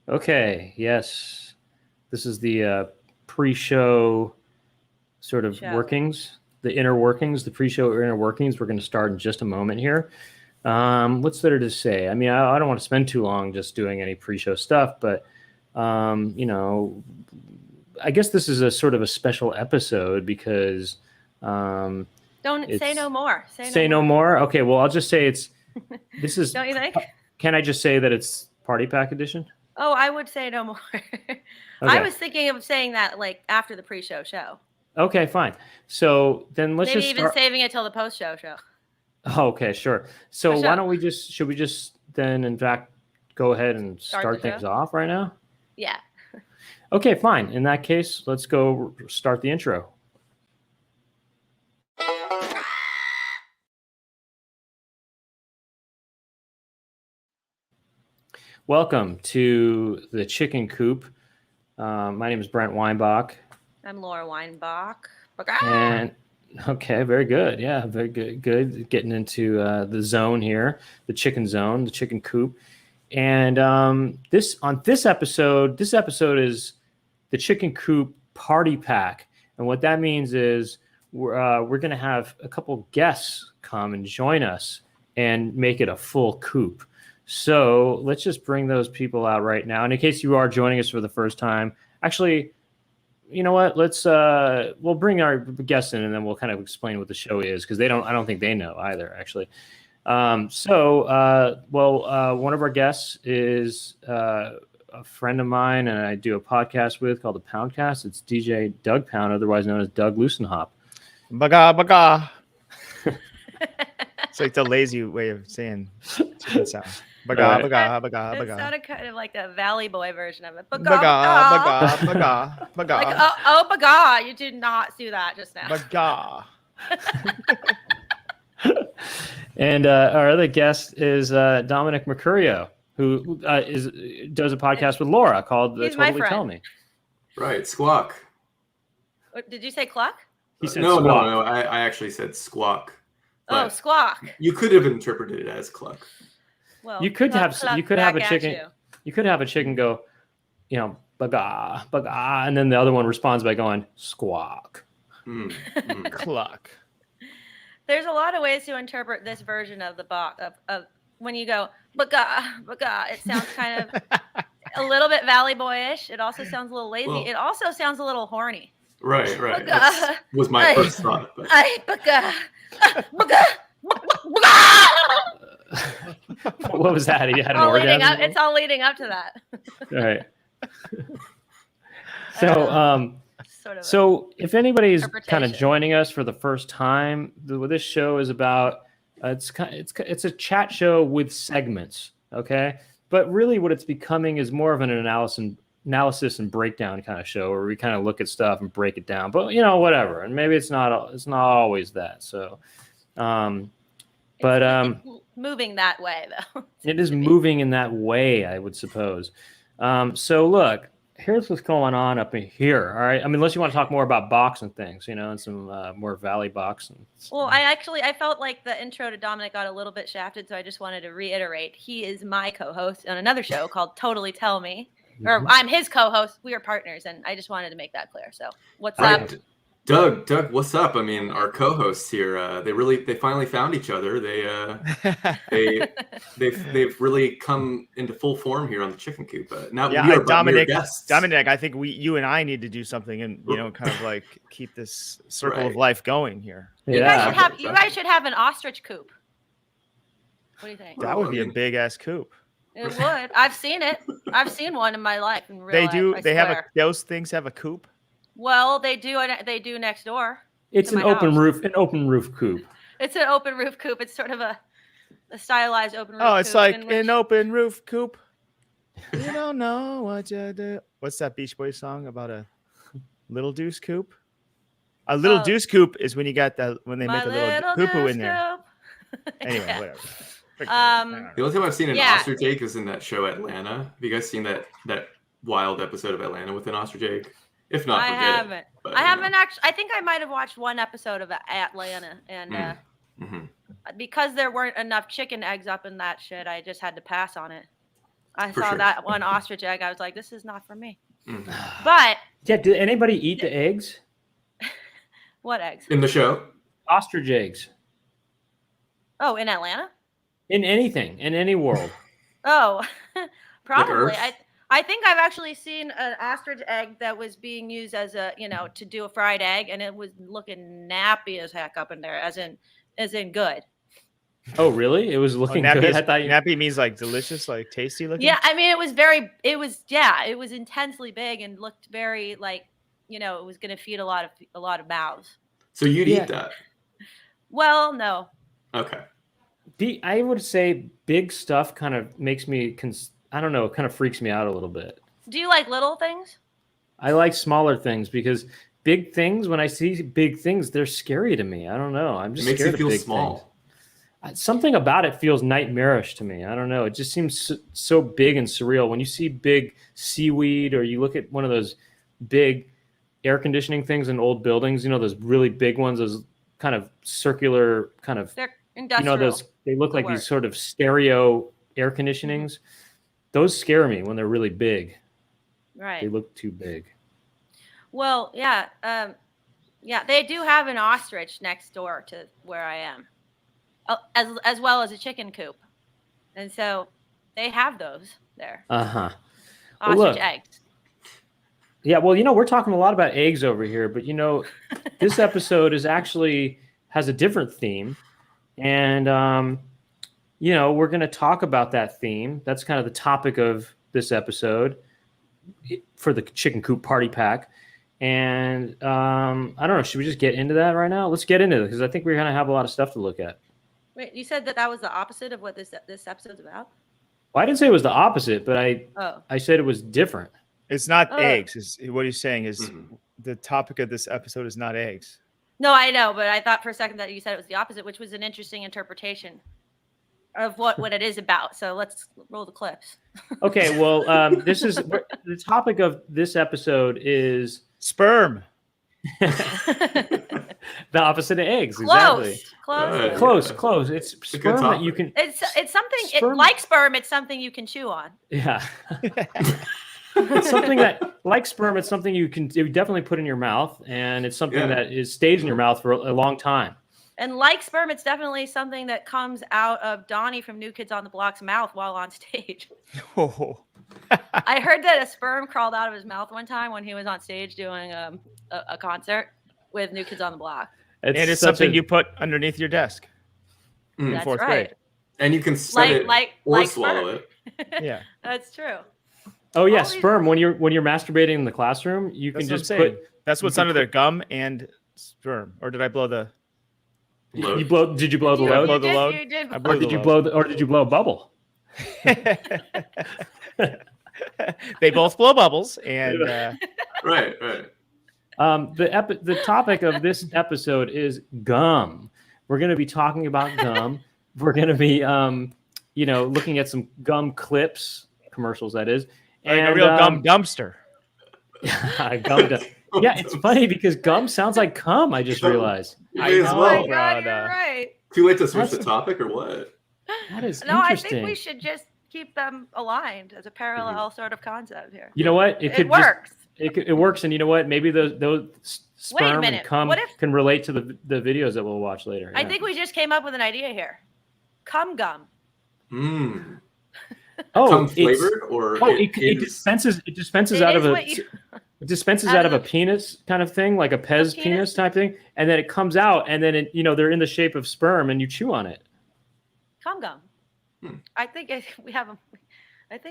Okay, yes. This is the pre-show sort of workings, the inner workings, the pre-show inner workings. We're going to start in just a moment here. What's there to say? I mean, I don't want to spend too long just doing any pre-show stuff, but, you know, I guess this is a sort of a special episode because... Don't say no more. Say no more? Okay, well, I'll just say this is... Don't you think? Can I just say that it's Party Pack Edition? Oh, I would say no more. Okay. I was thinking of saying that like after the pre-show show. Okay, fine. So then let's maybe even saving it till the post-show show. Okay, sure. So why don't should we just then in fact go ahead and start things off right now? Yeah. Okay, fine. In that case, let's go start the intro. Welcome to the Chicken Coop. My name is Brent Weinbach. I'm Laura Weinbach. And okay, very good. Yeah, very good. Good. Getting into the zone here, the chicken zone, the Chicken Coop. And this episode is the Chicken Coop Party Pack. And what that means is we're going to have a couple guests come and join us and make it a full coop. So let's just bring those people out right now. And in case you are joining us for the first time, actually, you know what? We'll bring our guests in and then we'll kind of explain what the show is because I don't think they know either, actually. One of our guests is a friend of mine and I do a podcast with called the Poundcast. It's DJ Douggpound, otherwise known as Doug Lussenhop. Baga, baga. It's like the lazy way of saying chicken sound. Baga, baga, baga, baga. It sounded kind of like the Valley Boy version of it. Baga, baga, baga, baga. Like, oh, baga. You did not do that just now. Baga. And our other guest is Dominic Mercurio, who does a podcast with Laura called Totally Tell Me. Right, squawk. Did you say cluck? He said no, squawk. No. I actually said squawk. Oh, squawk. You could have interpreted it as cluck. Well, you could have a chicken. You could have a chicken go, you know, baga, baga, and then the other one responds by going squawk. Cluck. There's a lot of ways to interpret this version of the of when you go baga, baga. It sounds kind of a little bit Valley Boyish. It also sounds a little lazy. Well, it also sounds a little horny. Right. That was my first thought. But... baga, baga. What was that? You had an orgasm? It's all leading up to that. All right. So if anybody's kind of joining us for the first time, what this show is about, it's a chat show with segments, okay? But really what it's becoming is more of an analysis and breakdown kind of show where we kind of look at stuff and break it down. But, you know, whatever. And maybe it's not always that. So, it's moving that way, though. It is moving in that way, I would suppose. So look, here's what's going on up in here. All right. I mean, unless you want to talk more about box and things, you know, and some more Valley box. Well, I felt like the intro to Dominic got a little bit shafted, so I just wanted to reiterate. He is my co-host on another show called Totally Tell Me. Or I'm his co-host. We are partners, and I just wanted to make that clear. So what's up? Doug, what's up? I mean, our co-hosts here, they finally found each other. They've really come into full form here on the Chicken Coop. Now we are Dominic, guests. Dominic, I think you and I need to do something and kind of like keep this circle of life going here. You guys should have an ostrich coop. What do you think? That would be a big ass coop. It would. I've seen it. I've seen one in my life. In real life, those things have a coop. Well, they do next door. It's an open roof coop. It's an open roof coop. It's sort of a stylized open roof. Oh, it's like an open roof coop. You don't know what you do. What's that Beach Boys song about a little deuce coop? A little deuce coop is when you got when they make a little poo-poo in there. Anyway, whatever. The only time I've seen an ostrich egg is in that show Atlanta. Have you guys seen that wild episode of Atlanta with an ostrich egg? If not, I haven't. I haven't actually. I think I might have watched one episode of Atlanta, and because there weren't enough chicken eggs up in that shit, I just had to pass on it. I For saw sure. that one ostrich egg. I was like, this is not for me. Mhm. But Yeah, did anybody eat the eggs? what eggs? In the show? Ostrich eggs. Oh, in Atlanta? In anything, in any world. Oh, probably. Earth? I think I've actually seen an ostrich egg that was being used as a, to do a fried egg, and it was looking nappy as heck up in there, as in good. Oh, really? It was looking nappy good. I thought you. nappy means like delicious, like tasty looking. Yeah, I mean, it was intensely big and looked very like, it was going to feed a lot of mouths. So you'd Yeah. eat that? Well, no. Okay. I would say big stuff kind of makes me. I don't know. It kind of freaks me out a little bit. Do you like little things? I like smaller things because big things. When I see big things, they're scary to me. I don't know. I'm It just makes scared you feel of big small. things. Something about it feels nightmarish to me. I don't know. It just seems so big and surreal. When you see big seaweed or you look at one of those big air conditioning things in old buildings, those really big ones, those kind of circular kind of, They're industrial. they look like these sort of stereo air conditionings. Those scare me when they're really big. Right. They look too big. Well, yeah. They do have an ostrich next door to where I am. As well as a chicken coop. And so they have those there. Uh-huh. Ostrich eggs. Yeah, well, we're talking a lot about eggs over here, but this episode has a different theme. And we're going to talk about that theme. That's kind of the topic of this episode for the Chicken Coop Party Pack. And I don't know, should we just get into that right now? Let's get into it because I think we're going to have a lot of stuff to look at. Wait, you said that was the opposite of what this episode's about? Well, I didn't say it was the opposite, but I said it was different. It's not eggs. What he's saying is the topic of this episode is not eggs. No, I know, but I thought for a second that you said it was the opposite, which was an interesting interpretation of what it is about. So let's roll the clips. Okay, well, this is the topic of this episode is sperm. The opposite of eggs. Close. Exactly. Close. It's sperm that you can. It's something. Like sperm, it's something you can chew on. Yeah. It's something that, like sperm, it's something you definitely put in your mouth, and it's something that stays in your mouth for a long time. And like sperm, it's definitely something that comes out of Donnie from New Kids on the Block's mouth while on stage. Oh. I heard that a sperm crawled out of his mouth one time when he was on stage doing a concert with New Kids on the Block. It's something you put underneath your desk in That's fourth right. grade. And you can set it or swallow sperm. it. Yeah. That's true. Oh yeah, sperm. When you're masturbating in the classroom, you can just put. That's what's under there: gum and sperm. Or did I blow the? Did you blow the load? Blow the load. You did. Or did you blow a bubble? They both blow bubbles, and Right. The topic of this episode is gum. We're going to be talking about gum. We're going to be looking at some gum clips, commercials that is, and a real gum dumpster. Yeah, it's funny because gum sounds like cum. I just realized. I know. Oh my God, you're right. Too late to switch the topic or what? That is No, I interesting. think we should just keep them aligned as a parallel sort of concept here. You know what? It works. It works, and you know what? Maybe those sperm and cum can relate to the videos that we'll watch later. I think we just came up with an idea here. Cum gum. Cum flavored or it dispenses out of a penis kind of thing, like a Pez penis type thing, and then it comes out, and then they're in the shape of sperm, and you chew on it. Cum gum. I think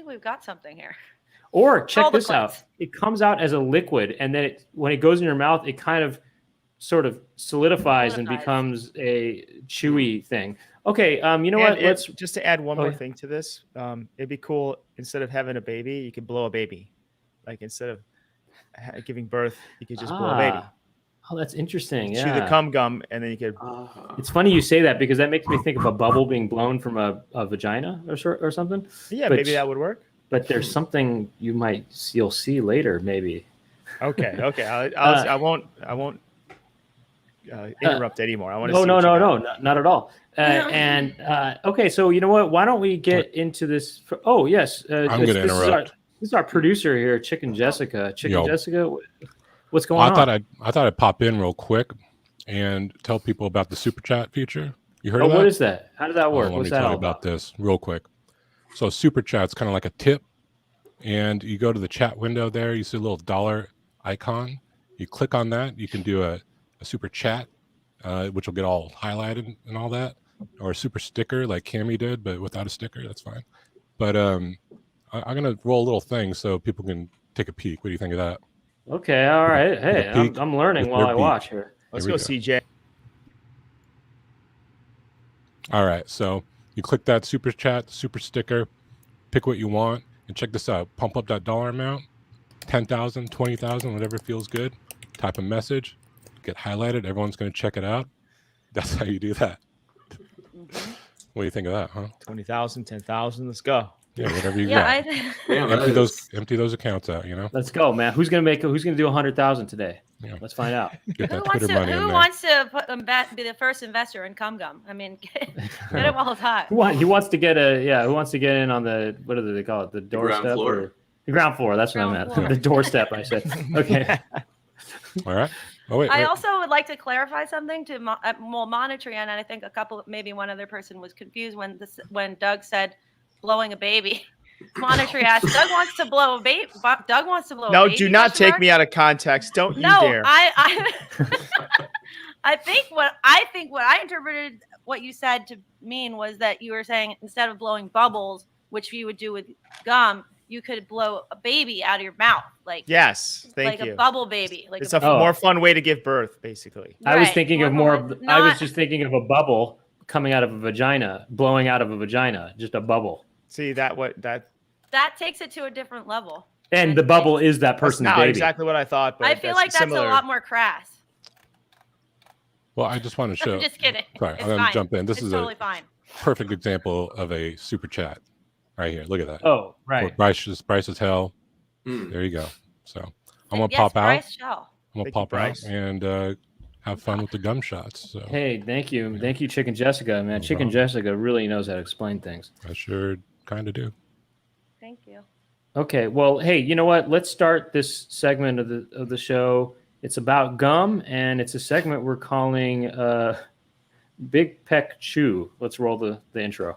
we've got something here. Or check this out. It comes out as a liquid, and then when it goes in your mouth, it kind of sort of solidifies and becomes a chewy thing. Okay, you know what? Let's just to add one more thing to this. It'd be cool, instead of having a baby, you could blow a baby. Like instead of giving birth, you could just blow a baby. Oh, that's interesting. Chew the cum gum, and then you could. It's funny you say that because that makes me think of a bubble being blown from a vagina or something. Yeah, maybe that would work. But there's something you'll see later, maybe. Okay. I won't interrupt anymore. I want to. No, not at all. Okay, so you know what? Why don't we get into this? Oh yes, I'm going to interrupt. This is our producer here, Chicken Jessica. Yo. Jessica, what's going on? I thought I'd pop in real quick and tell people about the super chat feature. You heard of that? What is that? How does that work? Let What's me that tell all you about this real quick. So super chat's kind of like a tip, and you go to the chat window there. You see a little dollar icon. You click on that. You can do a super chat, which will get all highlighted and all that, or a super sticker like Cammy did, but without a sticker. That's fine. But I'm gonna roll a little thing so people can take a peek. What do you think of that? Okay, all right. Hey, I'm learning while I watch here. Let's go, CJ. All right, so you click that super chat, super sticker, pick what you want, and check this out. Pump up that dollar amount, 10,000, 20,000, whatever feels good. Type a message, get highlighted. Everyone's going to check it out. That's how you do that. What do you think of that, huh? 20,000, 10,000. Let's go. Yeah, whatever you got. Empty those accounts out. You know. Let's go, man. Who's gonna do 100,000 today? Yeah. Let's find out. Get that Twitter money in Who there. wants to be the first investor in Cum Gum? I mean, get it while it's hot. He wants to get Who wants to get in on the what do they call it? The doorstep or the ground floor? That's what I meant. The doorstep. I said. Okay. All right. Oh wait. I also would like to clarify something to Monetary, and I think maybe one other person was confused when Doug said blowing a baby. Monetary asked, Doug wants to blow a baby. Doug wants to blow a baby. No, do not take me out of context. Don't you dare. I think what I interpreted what you said to mean was that you were saying instead of blowing bubbles, which you would do with gum, you could blow a baby out of your mouth. Yes, thank you. Like a bubble baby. It's a more fun way to give birth, basically. I was thinking of I was just thinking of a bubble coming out of a vagina, blowing out of a vagina, just a bubble. See that takes it to a different level. And the bubble is that person's not baby. Exactly what I thought, but I feel like that's a lot more crass. Well, I just want to show. I'm just kidding. Sorry, I'm going to jump in. This is totally fine. Perfect example of a super chat right here. Look at that. Oh, right. Bryce as hell. There you go. So I'm going to pop out. I'm going to pop out and have fun with the gum shots. So. Hey, thank you. Thank you, Chicken Jessica, man. Chicken Jessica really knows how to explain things. I sure kind of do. Thank you. Okay, well, hey, you know what? Let's start this segment of the show. It's about gum, and it's a segment we're calling Big Peck Chew. Let's roll the intro.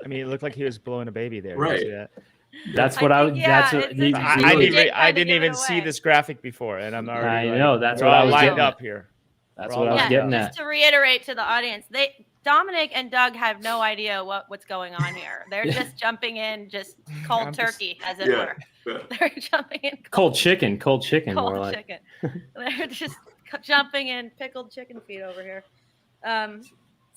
I mean, it looked like he was blowing a baby there. Right. You see that? That's what I didn't even see this graphic before, and I'm already. I know that's what I was lined up here. That's what I was getting at. Just to reiterate to the audience, Dominic and Doug have no idea what's going on here. They're just jumping in, just cold turkey, as it were. Yeah. They're jumping in cold chicken. Cold chicken. They're just jumping in pickled chicken feet over here.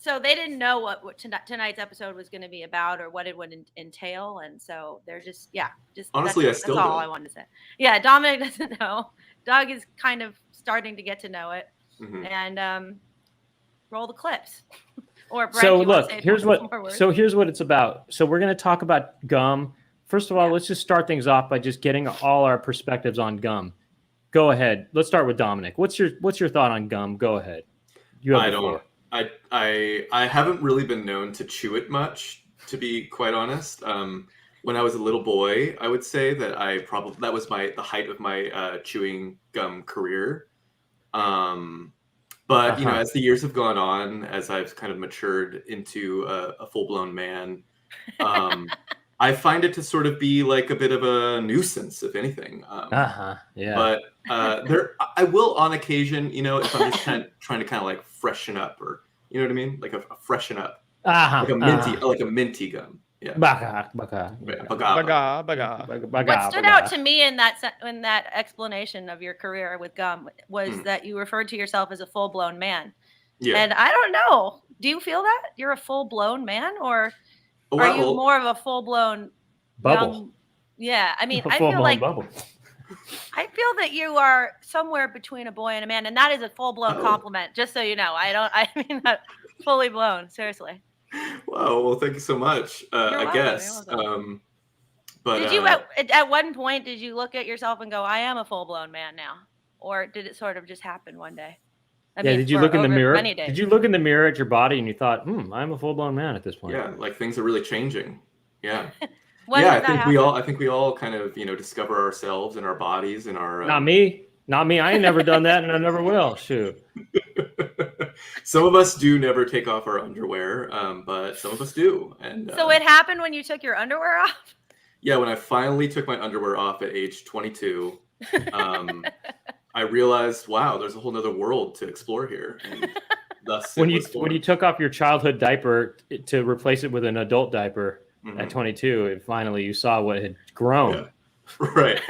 So they didn't know what tonight's episode was going to be about or what it would entail, and so they're just honestly, that's all I wanted to say. Yeah, Dominic doesn't know. Doug is kind of starting to get to know it, and roll the clips. Or Brent, so look, here's what it's about. So we're going to talk about gum. First of all, let's just start things off by just getting all our perspectives on gum. Go ahead. Let's start with Dominic. What's your thought on gum? Go ahead. I haven't really been known to chew it much, to be quite honest. When I was a little boy, I would say that that was the height of my chewing gum career. But you know, as the years have gone on, as I've kind of matured into a full-blown man, I find it to sort of be like a bit of a nuisance, if anything. Yeah. But I will on occasion, you know, if I'm just trying to kind of like freshen up, or you know what I mean, like a freshen up, like a minty gum. Yeah. What stood out to me in that explanation of your career with gum was that you referred to yourself as a full-blown man. Yeah. And I don't know. Do you feel that you're a full-blown man, or are you more of a full-blown bubble? Yeah. I mean, I feel like bubble. I feel that you are somewhere between a boy and a man, and that is a full-blown compliment. Just so you know, I mean that fully blown. Seriously. Wow. Well, thank you so much. You're I welcome, guess. you're welcome. But Did you at one point did you look at yourself and go, I am a full blown man now, or did it sort of just happen one day? Did you look in the mirror? Many days. Did you look in the mirror at your body and you thought, I'm a full blown man at this point? yeah, like things are really changing. Yeah. When Yeah, did that happen? I think we all kind of, discover ourselves and our bodies and our Not me. I ain't never done that, and I never will. Shoot. Some of us do never take off our underwear, but some of us do. And So it happened when you took your underwear off? yeah, when I finally took my underwear off at age 22, I realized, wow, there's a whole nother world to explore here. And thus, When you took off your childhood diaper to replace it with an adult diaper at 22, and finally you saw what had grown. Yeah. Right.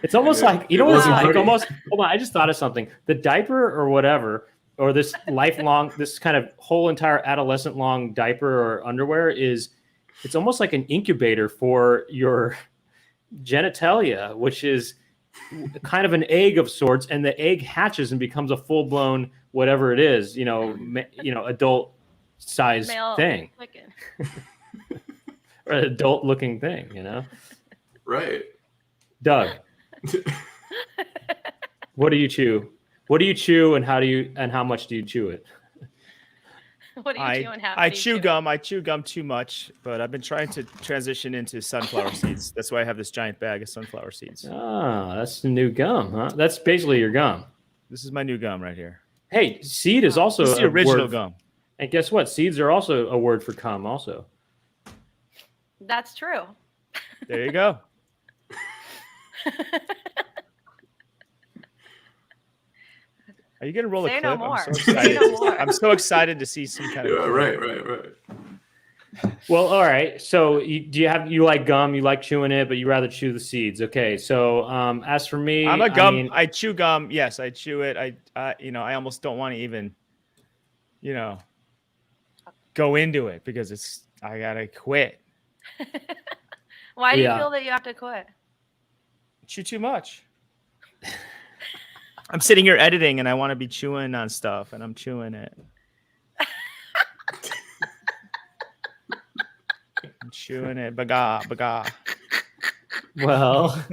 It's almost like, it what it's wasn't like? pretty. Almost. Hold on, I just thought of something. The diaper or whatever, or this lifelong, this kind of whole entire adolescent long diaper or underwear it's almost like an incubator for your genitalia, which is kind of an egg of sorts, and the egg hatches and becomes a full blown whatever it is, adult size Male thing, chicken. or an adult looking thing, Right. Doug, what do you chew? What do you chew, and how much do you chew it? What are you doing? I chew gum. I chew gum too much, but I've been trying to transition into sunflower seeds. That's why I have this giant bag of sunflower seeds. Ah, that's the new gum, huh? That's basically your gum. This is my new gum right here. Hey, seed is also This is the a original word, gum. and guess what? Seeds are also a word for cum. Also, That's true. There you go. Are you gonna roll Say a no clip? more. I'm so Say excited. no more. I'm so excited to see some kind of. Yeah, right. well, all right. So, you like gum? You like chewing it, but you rather chew the seeds. Okay. So, as for me, I'm a gum. I chew gum. Yes, I chew it. I almost don't want to even, go into it because I gotta quit. Why do you Yeah. feel that you have to quit? Chew too much. I'm sitting here editing and I want to be chewing on stuff and I'm chewing it. I'm chewing it. Baga. Well,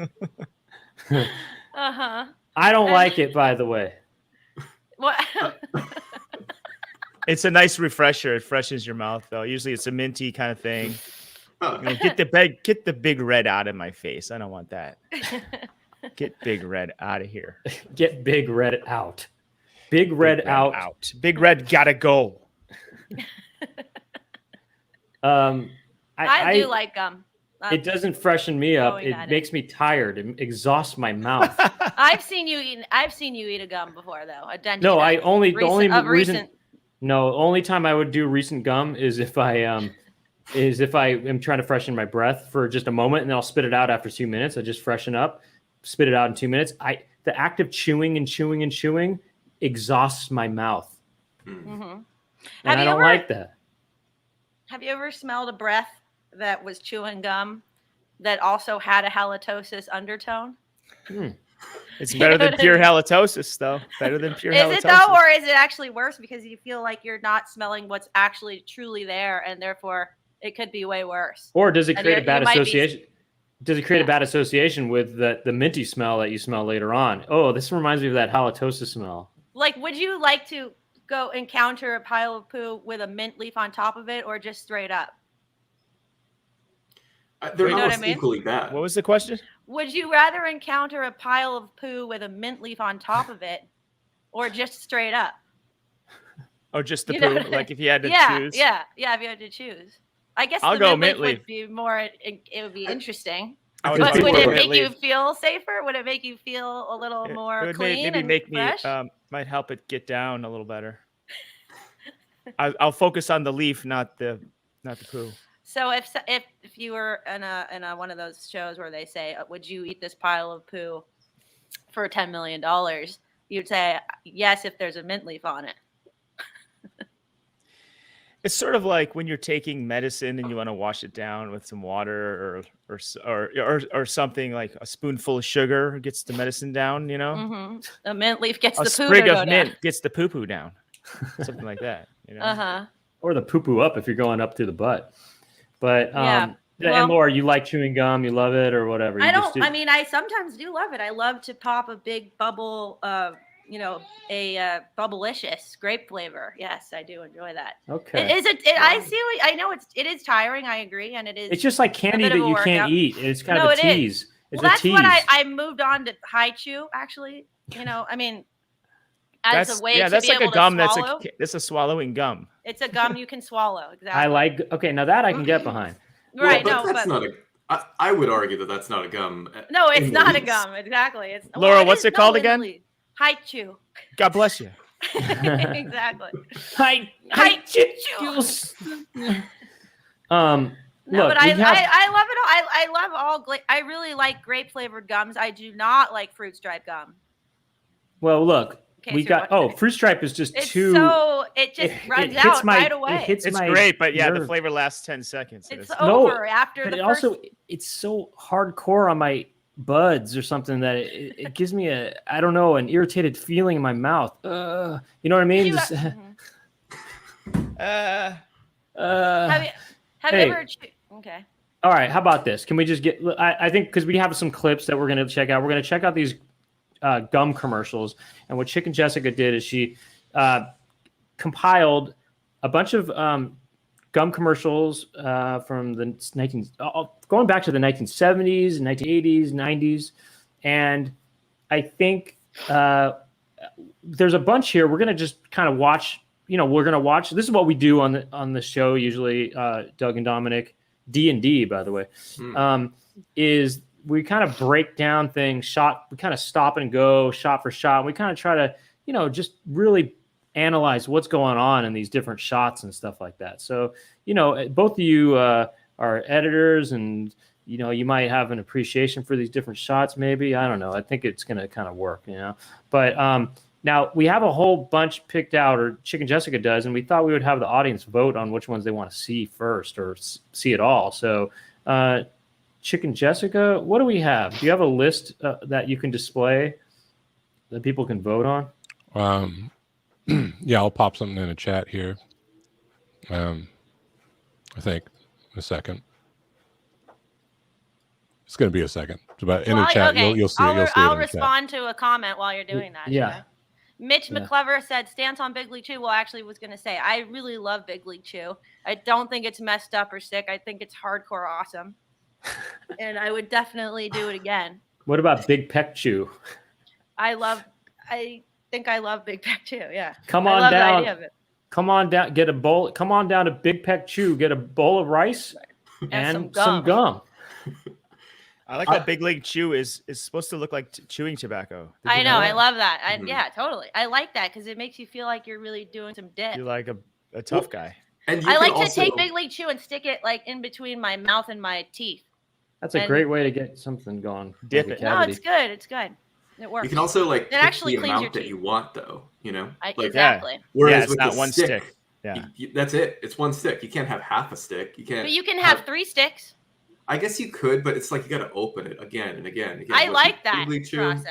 Uh-huh. I don't like it, by the way. What? It's a nice refresher. It freshens your mouth though. Usually it's a minty kind of thing. Oh. Get the big red out of my face. I don't want that. Get Big Red out of here. Get Big Red out. Big Red out. Big Red gotta go. I do like gum. It doesn't freshen me up. Going It at makes me tired. It exhausts my mouth. I've seen you eat a gum before though. A dentine. No, the only reason. Recent. No, only time I would do recent gum is if I am trying to freshen my breath for just a moment, and then I'll spit it out after 2 minutes. I just freshen up, spit it out in 2 minutes. The act of chewing and chewing and chewing exhausts my mouth, Mm-hmm. and I don't like that. Have you ever smelled a breath that was chewing gum that also had a halitosis undertone? It's better than pure halitosis, though. Better than pure halitosis. Is it though, or is it actually worse because you feel like you're not smelling what's actually truly there, and therefore it could be way worse? Or does it And create a you bad might be- association? Does it create a bad association with the minty smell that you smell later on? Oh, this reminds me of that halitosis smell. Like, would you like to go encounter a pile of poo with a mint leaf on top of it, or just straight up? They're You know what almost I mean? equally bad. What was the question? Would you rather encounter a pile of poo with a mint leaf on top of it, or just straight up? Oh, just the You know poo? what I- Like if you had to Yeah, choose? yeah. If you had to choose, I guess I'll the go mint leaf mint would be more. It would be interesting. I would But probably would go it mint make you leaf. feel safer? Would it make you feel a little more It would clean maybe and make me fresh? might help it get down a little better. I'll focus on the leaf, not the poo. So if you were in a one of those shows where they say, "Would you eat this pile of poo for $10 million?" You'd say yes if there's a mint leaf on it. It's sort of like when you're taking medicine and you want to wash it down with some water or something, like a spoonful of sugar gets the medicine down, Mm-hmm. A mint leaf gets A the poo sprig to of go mint down. gets the poo-poo down. Something like that. You know? Or the poo-poo up if you're going up through the butt. But Yeah. and Laura, you like chewing gum, you love it or whatever. I don't. I mean, I sometimes do love it. I love to pop a big bubble. A bubblicious grape flavor. Yes, I do enjoy that. Okay. I see. I know it is tiring. I agree, and it is. It's just like candy that you can't eat. It's kind of a tease. It's that's a tease. what I moved on to high chew. Actually, I mean, as a way to that's be like able a gum. to swallow. That's a swallowing gum. It's a gum you can swallow. Exactly. I like. Okay, now that I can get behind. Right. Well, but that's not a. I would argue that that's not a gum. No, it's not a gum. Exactly. It's Laura. What's it called again? High chew. God bless you. Exactly. High chew. No, but I love it all. I love all. I really like grape flavored gums. I do not like fruit stripe gum. Well, look, we got. Fruit stripe is just too. So it just runs out right away. It's great, but yeah, the flavor lasts 10 seconds. It's over after but the it first. Also, it's so hardcore on my buds or something that it gives me an irritated feeling in my mouth. You know what I mean? Have you ever? Okay. All right. How about this? Can we just get? I think because we have some clips that we're going to check out. We're going to check out these gum commercials. And what Chicken Jessica did is she compiled a bunch of gum commercials from the going back to the 1970s, 1980s, 90s, and I think there's a bunch here. We're going to just kind of watch. We're going to watch. This is what we do on the show usually. Doug and Dominic. D&D, by the way, is we kind of break down things, we kind of stop and go shot for shot. We kind of try to, just really analyze what's going on in these different shots and stuff like that. So, both of you are editors and, you might have an appreciation for these different shots, maybe. I don't know. I think it's going to kind of work, But now we have a whole bunch picked out, or Chicken Jessica does, and we thought we would have the audience vote on which ones they want to see first or see it all. So, Chicken Jessica, what do we have? Do you have a list that you can display that people can vote on? Yeah, I'll pop something in a chat here. I think in a second. It's going to be a second, but in the chat, okay. you'll see it. I'll respond to a comment while you're doing that. Yeah. Mitch McClever said, stance on Big League Chew. Well, actually was going to say, I really love Big League Chew. I don't think it's messed up or sick. I think it's hardcore awesome. And I would definitely do it again. What about Big Peck Chew? I think I love Big Peck Chew. Yeah. Come on down. Come on down. Get a bowl. Come on down to Big Peck Chew. Get a bowl of rice and some gum. I like that Big League Chew is supposed to look like chewing tobacco. I know. I love that. Yeah, totally. I like that because it makes you feel like you're really doing some dip. You're like a tough guy. And I like to take Big League Chew and stick it like in between my mouth and my teeth. That's a great way to get something going. Dip it. No, it's good. It's good. It works. You can also it actually pick the amount that you want, though. Exactly. Whereas it's with not the one stick. Yeah. That's it. It's one stick. You can't have half a stick. You can't. But you can have 3 sticks. I guess you could, but it's like you got to open it again and again. I like that process.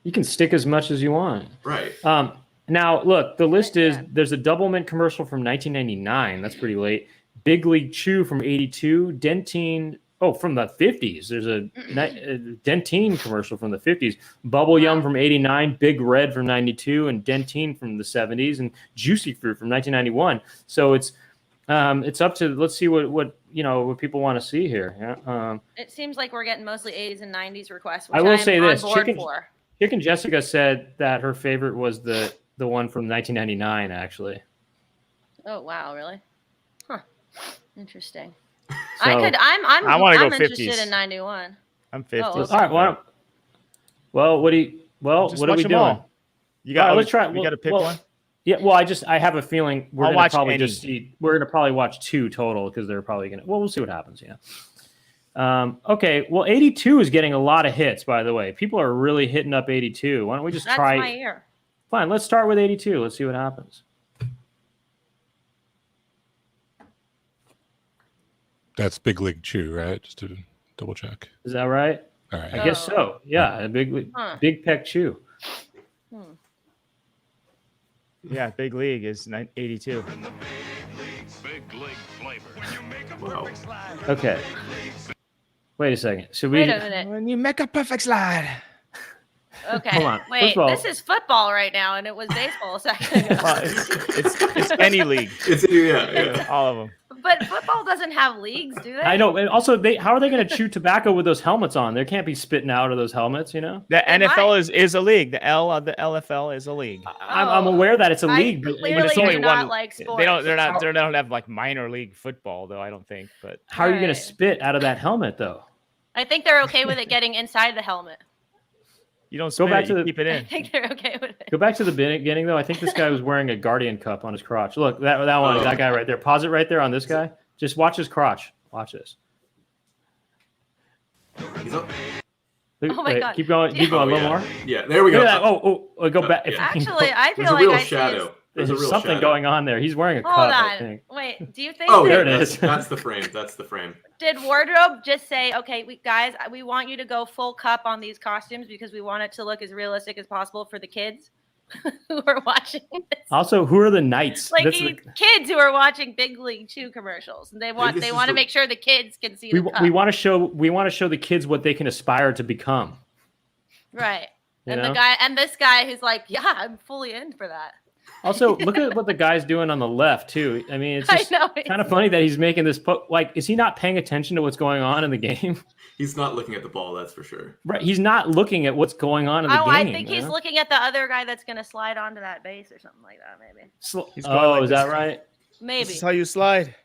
You can stick as much as you want. Right. Now, look, the list is there's a Double Mint commercial from 1999. That's pretty late. Big League Chew from 82. Dentine. Oh, from the 50s. There's a Dentine commercial from the 50s. Bubble Yum from 89. Big Red from 92. And Dentine from the 70s. And Juicy Fruit from 1991. So it's up to, let's see what people want to see here. Yeah. It seems like we're getting mostly 80s and 90s requests. Which I will say this: for. Chicken Jessica said that her favorite was the one from 1999. Actually. Oh wow! Really? Huh. Interesting. So, I want to go 50s. I'm interested in 91. I'm 50s. Oh, okay. All right. What are we doing? All. You got. Let's try. You got to pick one. Yeah, well, I have a feeling we're gonna probably watch 2 total because they're probably gonna. Well, we'll see what happens. Yeah. Okay. Well, 82 is getting a lot of hits, by the way. People are really hitting up 82. Why don't we just try? That's my ear. Fine. Let's start with 82. Let's see what happens. That's Big League Chew, right? Just to double check. Is that right? All right. I guess so. Yeah, Big Peck Chew. Yeah, big league is 82. Big league flavor. Wow. Okay. Wait a second. Should Wait we? a minute. When you make a perfect slide. Okay. Hold on. First Wait, of all- this is football right now, and it was baseball a second ago. Well, it's any league. It's yeah. All of them. But football doesn't have leagues, do they? I know. And also, how are they going to chew tobacco with those helmets on? They can't be spitting out of those helmets, you know? The They NFL is a league. The LFL is a league. I'm aware that it's a league, but clearly it's only do not one- like sports. They don't have like minor league football though. I don't think. But how are you going Right. to spit out of that helmet, though? I think they're okay with it getting inside the helmet. you don't Go spit back it, to you the- keep it I in. think they're okay with it. Go back to the beginning, though. I think this guy was wearing a Guardian cup on his crotch. Look, that one, that guy right there. Pause it right there on this guy. Just watch his crotch. Watch this. He's up. Look, Oh my God. Keep going. Keep going. A little yeah. more. Yeah, there we Look go. at that. Oh, go back. Yeah. Actually, I There's feel a like real I see shadow. There's a There's real something shadow. going on there. He's wearing a Hold cup, I on. think. Wait, do you think Oh, There that, it is. That's the frame. That's the frame. did wardrobe just say, okay, guys, we want you to go full cup on these costumes because we want it to look as realistic as possible for the kids who are watching this? Also, who are the Knights? Like That's kids who are watching Big League Chew commercials, and they want this is to the- make sure the kids can see we the cup. we want to show the kids what they can aspire to become. Right. You And know? this guy who's like, yeah, I'm fully in for that. Also, look at what the guy's doing on the left too. I mean, it's I just know. kind of funny that he's making this. Like, is he not paying attention to what's going on in the game? He's not looking at the ball, that's for sure. Right, he's not looking at what's going on in the Oh, game. I think he's looking at the other guy that's going to slide onto that base or something like that, maybe. He's going Oh, like is that this. right? This Maybe. is how you slide.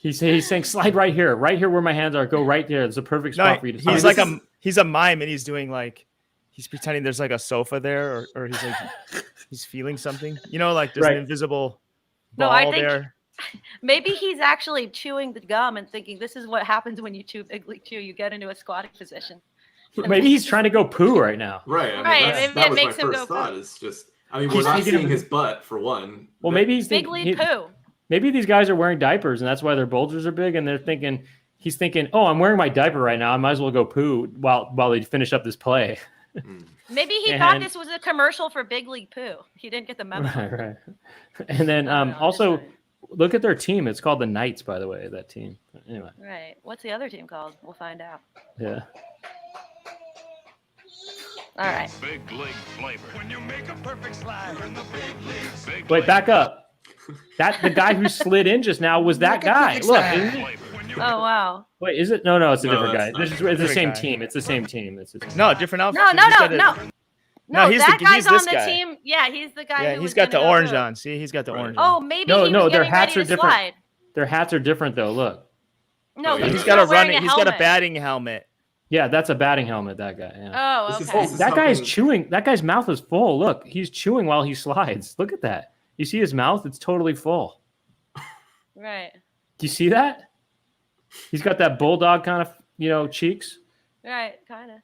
He's saying slide right here where my hands are. Go right there. It's a perfect spot No, for you to slide. he's this like he's a mime and he's doing like he's pretending there's like a sofa there or he's like he's feeling something. You know, like there's Right. an invisible No, ball I think- there. Maybe he's actually chewing the gum and thinking this is what happens when you chew Big League Chew. You get into a squatting position. Maybe he's trying to go poo right now. Right. I mean, Right, that's- maybe that it was makes my him first go thought. poo. It's just, I mean, He's we're not thinking of- seeing his butt for one. Well, but- maybe he's Big thinking. League Poo. Maybe these guys are wearing diapers, and that's why their bulges are big. And they're thinking, he's thinking, oh, I'm wearing my diaper right now. I might as well go poo while they finish up this play. Maybe he thought And- this was a commercial for Big League Poo. He didn't get the memo. Right. And then I don't know, I'm also just look at their team. It's called the Knights, by the way. That team. Anyway, Right. What's the other team called? We'll find out. yeah. All right. Big league flavor. When you make a perfect slide in the big leagues. Big Wait, league back up. That the guy who slid in just now was that guy. Look, isn't it? flavor. When you Oh wow. Wait, is it? No, it's a No, different guy. that's not This is him. it's the same Different guy. team. It's the same team. It's No, different outfit. No, He's no, got no, a- no. No, he's that guy's this on the guy. team. Yeah, he's the guy. Yeah, who he's was got the gonna go orange poo. on. See, he's got the Right. orange Oh, on. maybe No, he no, was their getting hats ready are to different. slide. Their hats are different though. Look. No, Oh, yeah. he's He's got a not wearing running. He's got a helmet. batting helmet. Yeah, that's a batting helmet. That guy. Yeah. Oh, This is- okay. this is That guy is something- chewing. That guy's mouth is full. Look, he's chewing while he slides. Look at that. You see his mouth? It's totally full. Right. Do you see that? He's got that bulldog kind of, cheeks. Right. Kind of.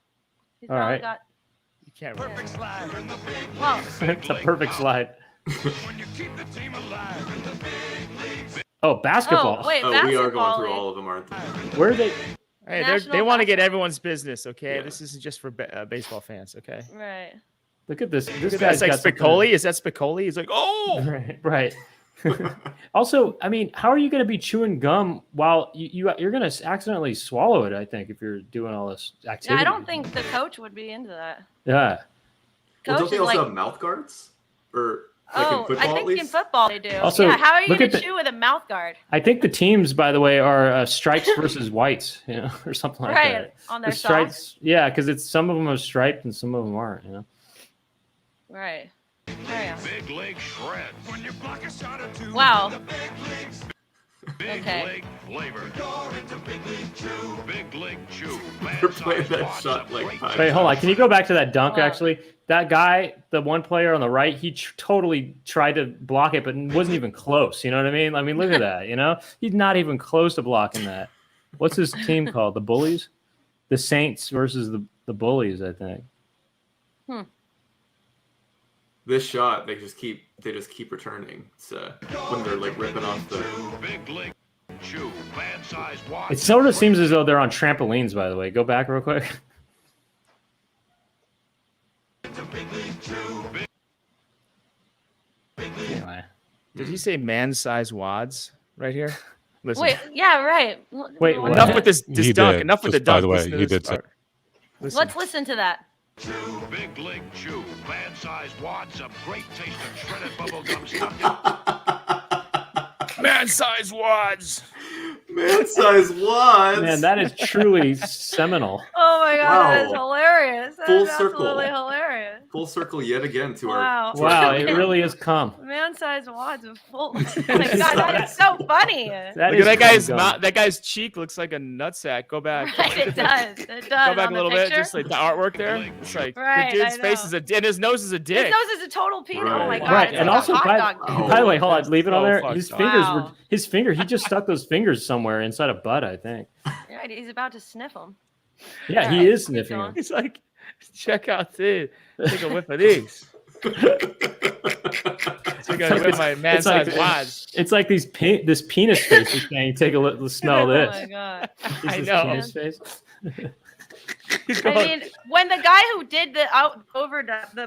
He's All probably right. got. You can't. perfect slide in the big Well, It's a perfect slide. when you keep the team alive in the big leagues. Oh, basketball. oh wait, Oh, basketball. we are going through league. all of them, aren't they? Where are they? Hey, National they want to get basketball. everyone's business. Okay, Yeah. this isn't just for baseball fans. Okay. Right. Look at this. This Look at guy's that. It's got like Spicoli. Is that Spicoli? He's like, oh. something- Right. Also, I mean, how are you going to be chewing gum while you're going to accidentally swallow it? I think if you're doing all this Yeah, activity. I don't think the coach would be into that. Yeah. Well, Coach don't they is also like, have mouth guards? Or like in oh, football I at think in least? football they do. Also, yeah, how are you look going at to the- chew with a mouth guard? I think the teams, by the way, are stripes versus whites, or something like Right, that. on their The stripes, yeah, because it's some of them are striped and some of them aren't. Right. Carry on. Big league shreds. When you block a shot or two. Wow. Big Okay. league flavor. Big league chew. They're playing that Man-sized shot lots of like great 5 Wait, hold on. Can you go back to that dunk? Hold on. Actually, that guy, the one player on the right, he totally tried to block it, but wasn't even close. You know what I mean? I mean, look at that. He's not even close to blocking that. What's his team called? The Bullies, the Saints versus the Bullies, I think. This shot, they just keep returning. It's when they're like ripping off the. Big league chew. Man-sized watch. It sort of seems as though they're on trampolines. By the way, go back real quick. Did he say man-sized wads right here? Listen. Wait, yeah, right. Wait, Well, what? Enough with this He dunk. did. Enough with the Just by dunk. the way, Listen to he this did say- part. Listen. Let's listen to that. Big League Chew, man-sized wads of great taste and shredded bubblegum stuffed in Man-sized wads. Man-sized wads. Man, that is truly seminal. Oh my god, that is Wow. hilarious. That Full is circle. absolutely hilarious. Full circle yet again to Wow. our. Wow, it really is cum. Man-sized wads of full. Oh my god, that is so funny. That Look is at that guy's cum mouth. That guy's cheek looks like a nutsack. Go back. Right, it does. It does. Go back on a the little bit, picture. just like the artwork there. It's like Right, the dude's I face know. is and his nose is a His dick. nose is a total penis. Oh my Right. god. Right, it's and like also a hot by, dog. Oh. by the way, hold on, leave it on so there. fucked His up. fingers were Wow. his finger. He just stuck those fingers somewhere inside a butt, I think. Right, he's about to sniff them. Yeah, All he right, is keep sniffing going. them. He's like, check out this. Take a whiff of these. Take a whiff of my man-sized wads. It's like this penis face is saying, "Take a smell Oh this." my god. Is I this know. Penis face? He's I going, mean, when the guy who did the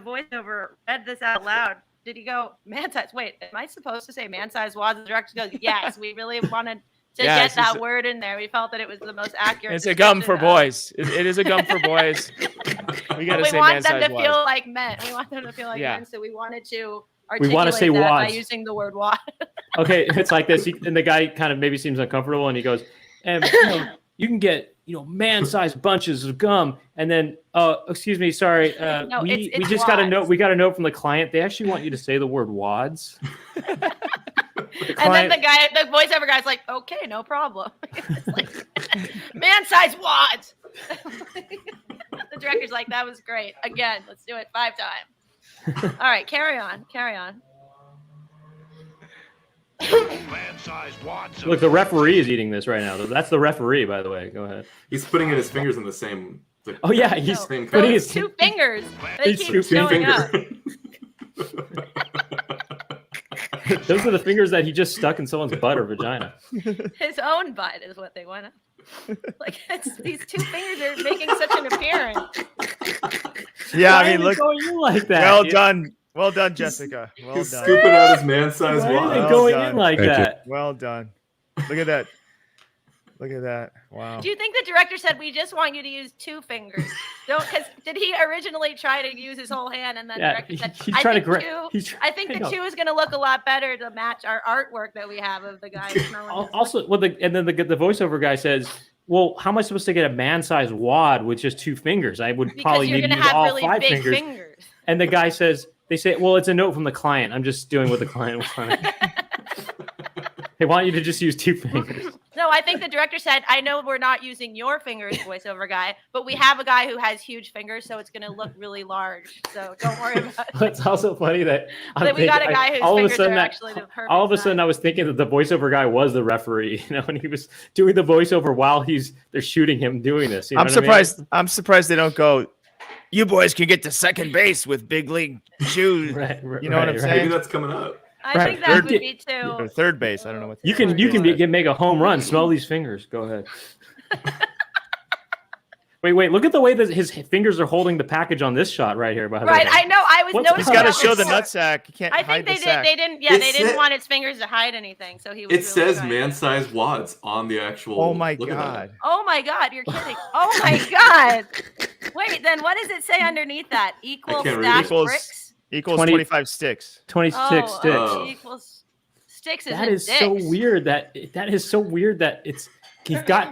voiceover read this out loud, did he go man-sized? Wait, am I supposed to say man-sized wads? The director goes, yes, we really wanted to Yes, get that it's- word in there. We felt that it was the most accurate. it's a gum for description of- boys. It is a gum for boys. We gotta We say want them man-sized to wads. feel like men. We want them to feel like Yeah. men, so we wanted to We wanna articulate say that by wads. using the word wad. Okay, it's like this, and the guy kind of maybe seems uncomfortable, and he goes, "And you can get man-sized bunches of gum." And then, excuse me, sorry, No, we it's just got a note. wads. We got a note from the client. They actually want you to say the word wads. And then the voiceover guy's like, okay, no problem. It's like, man-sized wads. The director's like, that was great. Again, let's do it 5 times. All right, carry on. man-sized wads of Look, the referee is eating this right now. That's the referee, by the way. Go ahead. He's putting in his fingers in the same. Oh yeah, he's No, Same putting color. those his 2 fingers. They He's keep two showing up. Those are the fingers that he just stuck in someone's butt or vagina. His own butt is what they want to. Like these 2 fingers are making such an appearance. Yeah, Why I mean, are they look. going in like that? Well done. Well done, Jessica. Well He's done. scooping out his man-sized Why are they wad. Well going done. in like Thank you. that? Well done. Look at that. Look at that. Wow. Do you think the director said we just want you to use 2 fingers? Don't, because did he originally try to use his whole hand and then Yeah, the director said, he's I trying to think gra- 2. he's try- I think the know. 2 is going to look a lot better to match our artwork that we have of the guy smelling. his Also, well, the voiceover guy says, "Well, how am I supposed to get a man-sized wad with just 2 fingers? I would because probably you're need going to to use have all really 5 big fingers." fingers. And the guy says, "They say, well, it's a note from the client. I'm just doing what the client wants. They want you to just use 2 fingers." No, I think the director said, I know we're not using your fingers, voiceover guy, but we have a guy who has huge fingers, so it's going to look really large. So don't worry about it. But it's also funny that But we got a guy whose all of a fingers sudden are that- actually the perfect all of a sudden size. I was thinking that the voiceover guy was the referee, and he was doing the voiceover while they're shooting him doing this. You know I'm what I mean? surprised. I'm surprised they don't go. You boys can get to second base with big league shoes. Right, You know what I'm right. saying? Maybe that's coming up. I Right. think that would Third- be too. Or third base. I don't know what. You can make a home run. Smell these fingers. Go ahead. Wait. Look at the way that his fingers are holding the package on this shot right here. By the Right, way. I know. I was What's- noticing. He's got to that show the before. nutsack. He can't I hide think they the did. sack. They didn't. Yeah, It they didn't said- want his fingers to hide anything, so he was. It really says trying to- man-sized wads on the actual. Oh my look at that. god. Oh my God, you're kidding! Oh my God! Wait, then what does it say underneath that? Equal can't read stash it. Equals- bricks. Equals 20 25 sticks. 26 sticks. Oh. Equals sticks is That in is so dicks. weird. That is so weird that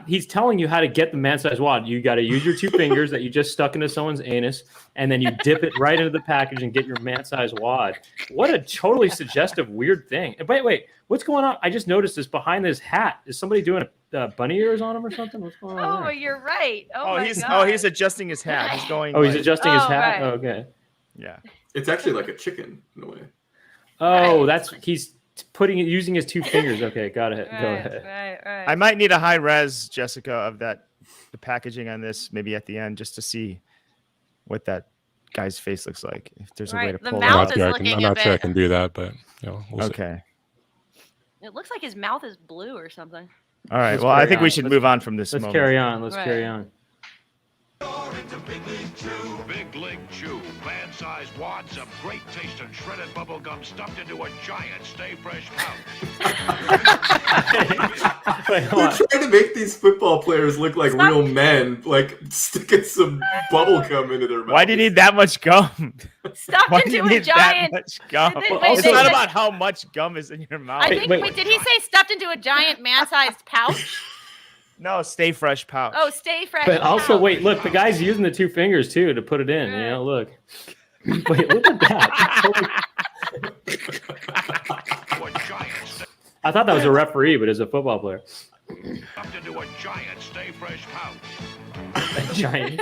he's telling you how to get the man-sized wad. You got to use your 2 fingers that you just stuck into someone's anus, and then you dip it right into the package and get your man-sized wad. What a totally suggestive, weird thing. And wait, what's going on? I just noticed this behind this hat. Is somebody doing bunny ears on him or something? What's going on Oh, there? you're right. Oh, my he's God. he's adjusting his hat. He's going. Oh, he's like- adjusting his Oh, hat. right. Oh, okay. Yeah. It's actually like a chicken in a way. Oh, Right. that's he's using his 2 fingers. Okay, got it. Go ahead. Right. I might need a high res, Jessica, of the packaging on this, maybe at the end, just to see what that guy's face looks like. If there's a way Right, to the pull I'm mouth that not is sure I looking can. I'm a not sure I bit- can do that, but we'll see. Okay. It looks like his mouth is blue or something. All right. Let's Well, I carry think we on. should Let's- move on from this Let's moment. carry on. Right. Carry on. Big League Chew, man-sized man-sized wads of great taste and shredded bubble gum stuffed into a giant Stay Fresh pouch. Wait, hold They're on. trying to make these football players look like Stop. real men, like sticking some bubble gum into their mouth. Why do you need that much gum? Stuffed Why do you into a need giant. that much gum? Wait, It's wait, not wait. about how much gum is in your mouth. I think. wait. Wait, did he say stuffed into a giant man-sized pouch? No, Stay Fresh pouch. Oh, Stay Fresh. But also, pouch. wait, look, the guy's using the two fingers too to put it in. You know, look. Wait, look at that. To a giant I thought that was a referee, but it's a football player. stuffed into a giant Stay Fresh pouch. Giant.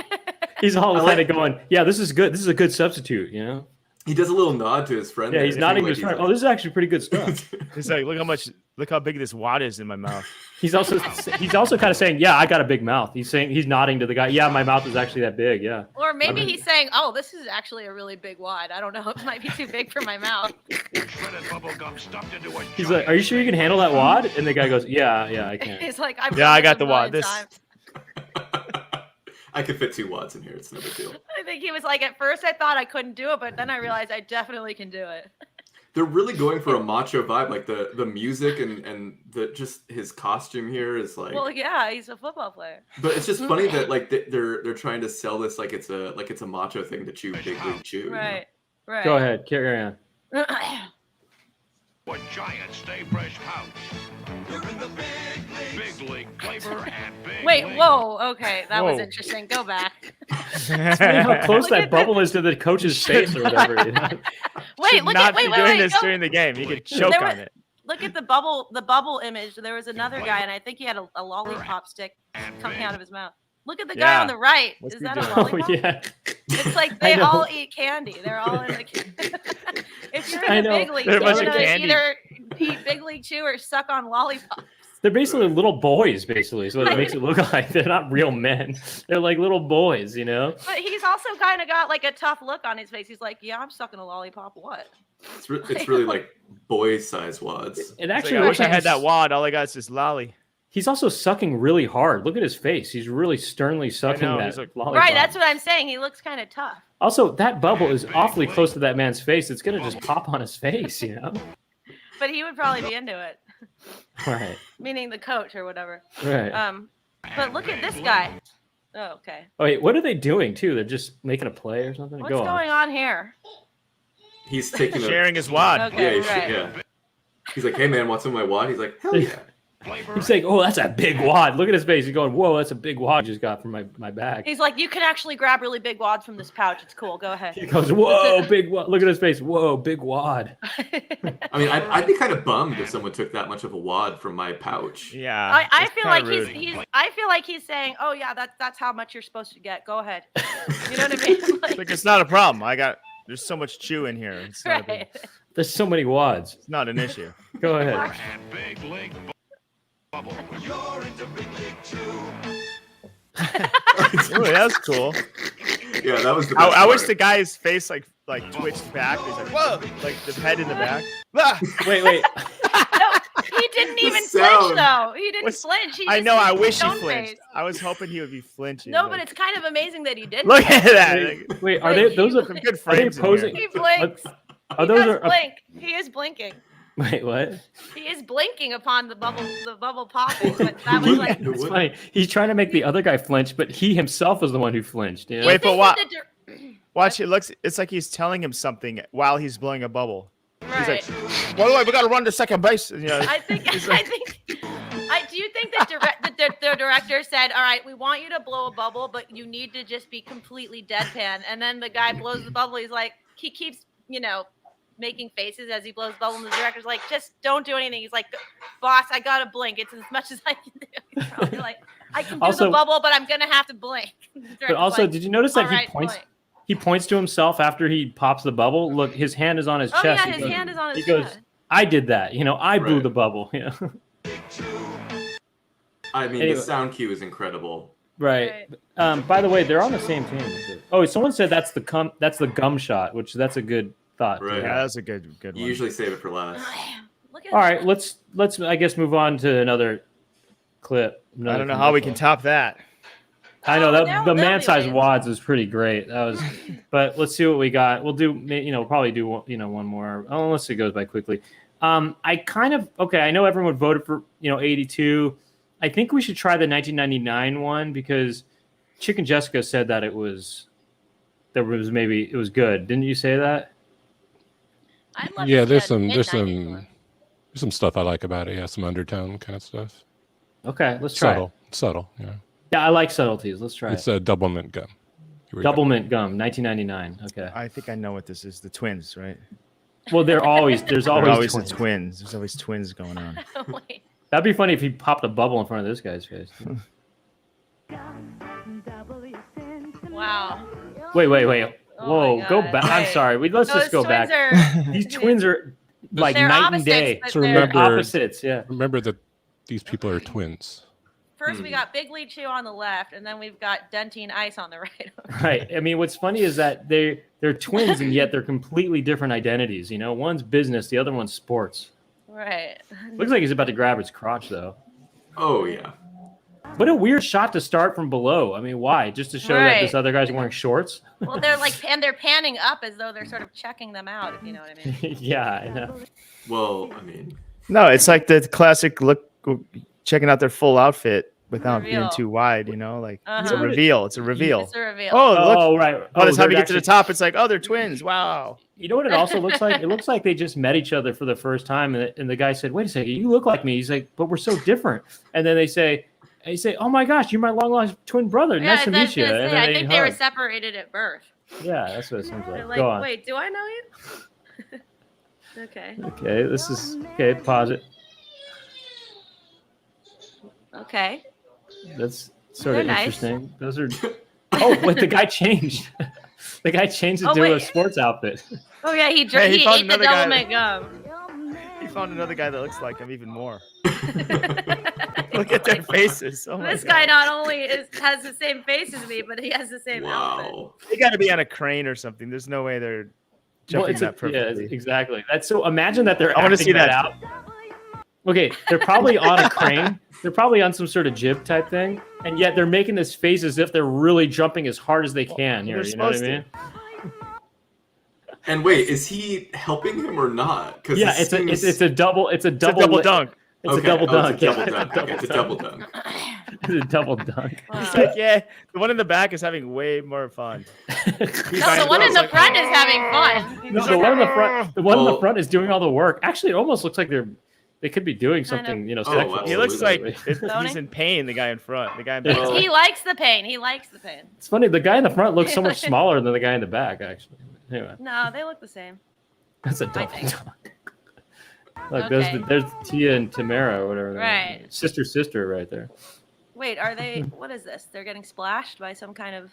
He's all kind of going, yeah, this is good. This is a good substitute, you know? He does a little nod to his friend. Yeah, there. he's It nodding to seems his like friend. Oh, this is actually pretty good stuff. He's like, look how big this wad is in my mouth. He's also kind of saying, yeah, I got a big mouth. He's nodding to the guy. Yeah, my mouth is actually that big. Yeah. Or maybe he's saying, "Oh, this is actually a really big wad. I don't know. It might be too big for my mouth." Shredded bubble gum stuffed into a He's giant like, are you sure you can handle that wad? And the guy goes, yeah, I can. He's like, "I've Yeah, I done got the this a wad. million This- times." I could fit 2 wads in here. It's no big deal. I think he was like, at first I thought I couldn't do it, but then I realized I definitely can do it. They're really going for a macho vibe, like the music and the just his costume here is like. Well, yeah, he's a football player. But it's just funny that like they're trying to sell this like it's a macho thing to chew big league chew. you know? Right. Right. Go ahead, carry on. a giant Stay Fresh pouch. Big league flavor and big Wait, league. whoa. Okay, that was Whoa. interesting. Go back. It's funny how close Look that at bubble is to the coach's face or whatever. You know? Wait, Should look not at wait, be wait, doing wait. this Go- during the game. You could choke There on was- it. Look at the bubble image. There was another guy, and I think he had a lollipop stick And coming big. out of his mouth. Look at the guy on Yeah. the right. What's Is he that a doing? Oh, lollipop? yeah. It's like I they know. all eat candy. They're all in the. If you're I in the know. big leagues, They're a you're bunch of gonna candy. either eat big league chew or suck on lollipops. They're basically little boys, basically. So it makes it look like they're not real men. They're like little boys, you know? But he's also kind of got like a tough look on his face. He's like, "Yeah, I'm sucking a lollipop. What?" It's really like boy size wads. It It's actually like, I looks wish I like had that wad. All I got is this lolly. he's also sucking really hard. Look at his face. He's really sternly sucking know, that he's like- lollipop. Right, that's what I'm saying. He looks kind of tough. Also, that bubble is awfully close to that man's face. It's gonna just pop on his face, you know? But he would probably be into it, Right. meaning the coach or whatever. Right. But look at this guy. Oh, okay. Oh wait, what are they doing too? They're just making a play or something? What's Go on. going on here? He's taking a Sharing his wad. Okay. Right. yeah. He's like, hey man, want some of my wad? He's like, hell yeah. Flavor He's saying, "Oh, that's a big wad." Look at his face. He's going, "Whoa, that's a big wad I just got from my bag." He's like, you can actually grab really big wads from this pouch. It's cool. Go ahead. He goes, "Whoa, big wad." Look at his face. "Whoa, big wad." I mean, I'd be kind of bummed if someone took that much of a wad from my pouch. Yeah. I that's feel kinda like rude. he's I feel like he's saying, "Oh yeah, that's how much you're supposed to get. Go ahead." You know what I mean? Like, it's not a problem. There's so much chew in here. It's not, Right. There's so many wads. it's not an issue. Go ahead. and big league bubble. Ooh, that's cool. Yeah, that was the I, best I wish part. the guy's face like twitched back. He's like, whoa, like the head in the back. Ah! Wait. No, he didn't even flinch sound. though. He didn't What's- flinch. He I just know. I did wish he stone flinched. face. I was hoping he would be flinching. No, like- but it's kind of amazing that he didn't. look at that. Like, Wait, are they? Those are some good are they frames. in posing? here. He blinks. Are He those does are? blink. He is blinking. Wait, what? He is blinking upon the bubble popping. But that was like. Who It's would? funny. He's trying to make the other guy flinch, but he himself was the one who flinched. You know? Wait, but Think what? that the Watch. It's like he's telling him something while he's blowing a bubble. Right. By the way, we got to run to second base. You know, I think. Do you think that the director said, "All right, we want you to blow a bubble, but you need to just be completely deadpan." And then the guy blows the bubble. He's like, he keeps, making faces as he blows the bubble. And the director's like, "Just don't do anything." He's like, "Boss, I gotta blink. It's as much as I can do." He's probably like, "I can do Also- the bubble, but I'm gonna have to blink." The But director's also, like, did you notice "All that right, he points? blink." He points to himself after he pops the bubble. Look, his hand is on his Oh chest. yeah, He his goes- hand is on his He goes, chest. "I did that. I blew Right. the bubble." You know? I mean, Anyway. the sound cue is incredible. Right. By the way, they're on the same team. Oh, someone said that's the gum shot, which that's a good thought. to Right. yeah, have. that's a good You one. usually save it for last. Look at All right, let's I guess move on to another clip. I don't know how we can top that. I know Oh, that they'll the man-sized be wads is pretty great. That was, but let's see what we got. We'll do, probably do one more, unless it goes by quickly. I know everyone voted for 82. I think we should try the 1999 one because Chicken Jessica said that it was good. Didn't you say that? I'd love Yeah, to see there's a mid-90s one. some stuff I like about it. Yeah, some undertone kind of stuff. Okay, let's try it. Subtle. Yeah. Yeah, I like subtleties. Let's try It's it. a double mint gum. Double mint gum, 1999. Okay. I think I know what this is. The twins, right? Well, there's always There's twins. the twins. There's always twins going on. Wait. That'd be funny if he popped a bubble in front of this guy's face. Wow. Wait. Oh Whoa, my go God. back. I'm Wait. sorry. Let's Those just go twins back. are- These twins are like They're night and opposites, day. but So they're- remember, Opposites, yeah. remember that these people are twins. First, we got Big Lee Chew on the left, and then we've got Dentine Ice on the right. Right. I mean, what's funny is that they're twins and yet they're completely different identities. One's business, the other one's sports. Right. Looks like he's about to grab his crotch though. Oh yeah. What a weird shot to start from below. I mean, why? Just to show that Right. this other guy's wearing shorts? Well, they're they're panning up as though they're sort of checking them out, if you know what I mean. Yeah, I know. Well, I mean, No, it's like the classic look, checking out their full outfit without being Reveal. too wide. Like it's a Uh-huh. reveal. It's a reveal. It's a reveal. Oh, look. Oh, right. By the time you they're get to the actually- top, it's like, oh, they're twins. Wow. You know what it also looks like? It looks like they just met each other for the first time, and the guy said, "Wait a second, you look like me." He's like, "But we're so different." And then they say, "Oh my gosh, you're my long lost twin brother. Yeah, Nice to meet you." And then I think they were hug. separated at birth. Yeah, that's what it seems They're like. like, Go on. wait, do I know you? Okay. Okay, this is okay. Pause it. Okay. That's sort They're of nice. interesting. Those are. Oh, wait, the guy changed. The guy changed to Oh, do a wait. sports outfit. Oh yeah, he Hey, he he found ate the another guy. double mint gum. He found another guy that looks like him even more. Look at their faces. Oh my This God. guy not only has the same face as me, but he has the same outfit. wow. They got to be on a crane or something. There's no way they're jumping that perfectly. Yeah, exactly. That's so. Imagine that they're. I wanna acting see that that. out. Okay, they're probably on a crane. They're probably on some sort of jib type thing, and yet they're making this face as if they're really jumping as hard as they can. Here, they're you know what I supposed mean? And wait, is he helping him or not? Because Yeah, it's a double. It's a It's a double. double dunk. It's a double dunk. It's a double Yeah, dunk. Okay, it's a double dunk. It's a double dunk. Wow. It's like, yeah, the one in the back is having way more fun. No, the one in the front is having fun. No, the one in the front. The one in the Well- front is doing all the work. Actually, it almost looks like they could be doing Kind of. something. Oh, Sexual. He looks like Don't he's he? in pain. The guy in front. The guy in back. Well- He likes the pain. He likes the pain. It's funny. The guy in the front looks so much smaller than the guy in the back. Actually, anyway. No, they look the same. That's a double think. dunk. Look, Okay. there's Tia and Tamara or whatever. Right. Sister right there. Wait, are they? What is this? They're getting splashed by some kind of.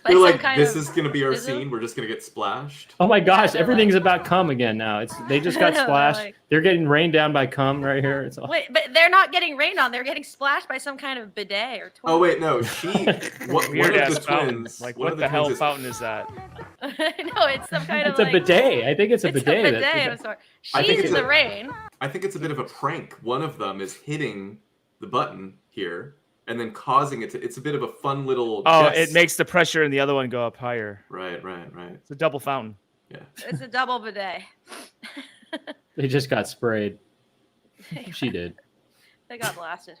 They're some like, kind this of is gonna be our fizzle? scene. We're just gonna get splashed. Oh my gosh, they're everything's like- about cum again now. They just got They're splashed. like- They're getting rained down by cum right here. It's all. Wait, but they're not getting rained on. They're getting splashed by some kind of bidet or. Oh wait, no. One Weird of ass the fountain. twins. Like, one what of the hell twins is- fountain is that? No, it's some kind It's of. a like, bidet. I think it's a It's bidet. a bidet of sort. I think She's it's in the a- rain. I think it's a bit of a prank. One of them is hitting the button here and then causing it to. It's a bit of a fun little. Oh, jest. it makes the pressure in the other one go up higher. Right. It's a double fountain. Yeah. It's a double bidet. They just got sprayed. She did. They got blasted.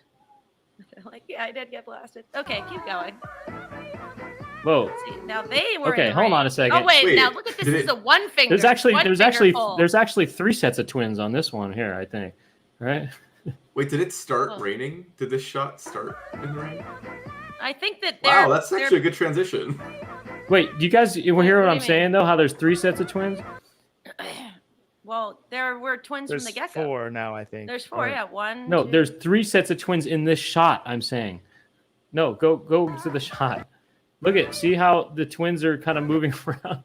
They're like, yeah, I did get blasted. Okay, keep going. Whoa. Let's see. Now they were. Okay, in the hold rain. on a second. Oh wait, Wait, now look at this. did This is it- a one finger. There's actually one there's finger actually pull. there's actually 3 sets of twins on this one here. I think. Right. Wait, did it start Oh. raining? Did this shot start in the rain? I think that they're. Wow, that's they're- actually a good transition. Wait, you guys you hear What what do I'm you mean? saying though? How there's 3 sets of twins? Well, there were twins There's from the get go. 4 now, I think. There's 4, Or- yeah. One. No, two- there's 3 sets of twins in this shot. I'm saying. No, go to the shot. Look at see how the twins are kind of moving around.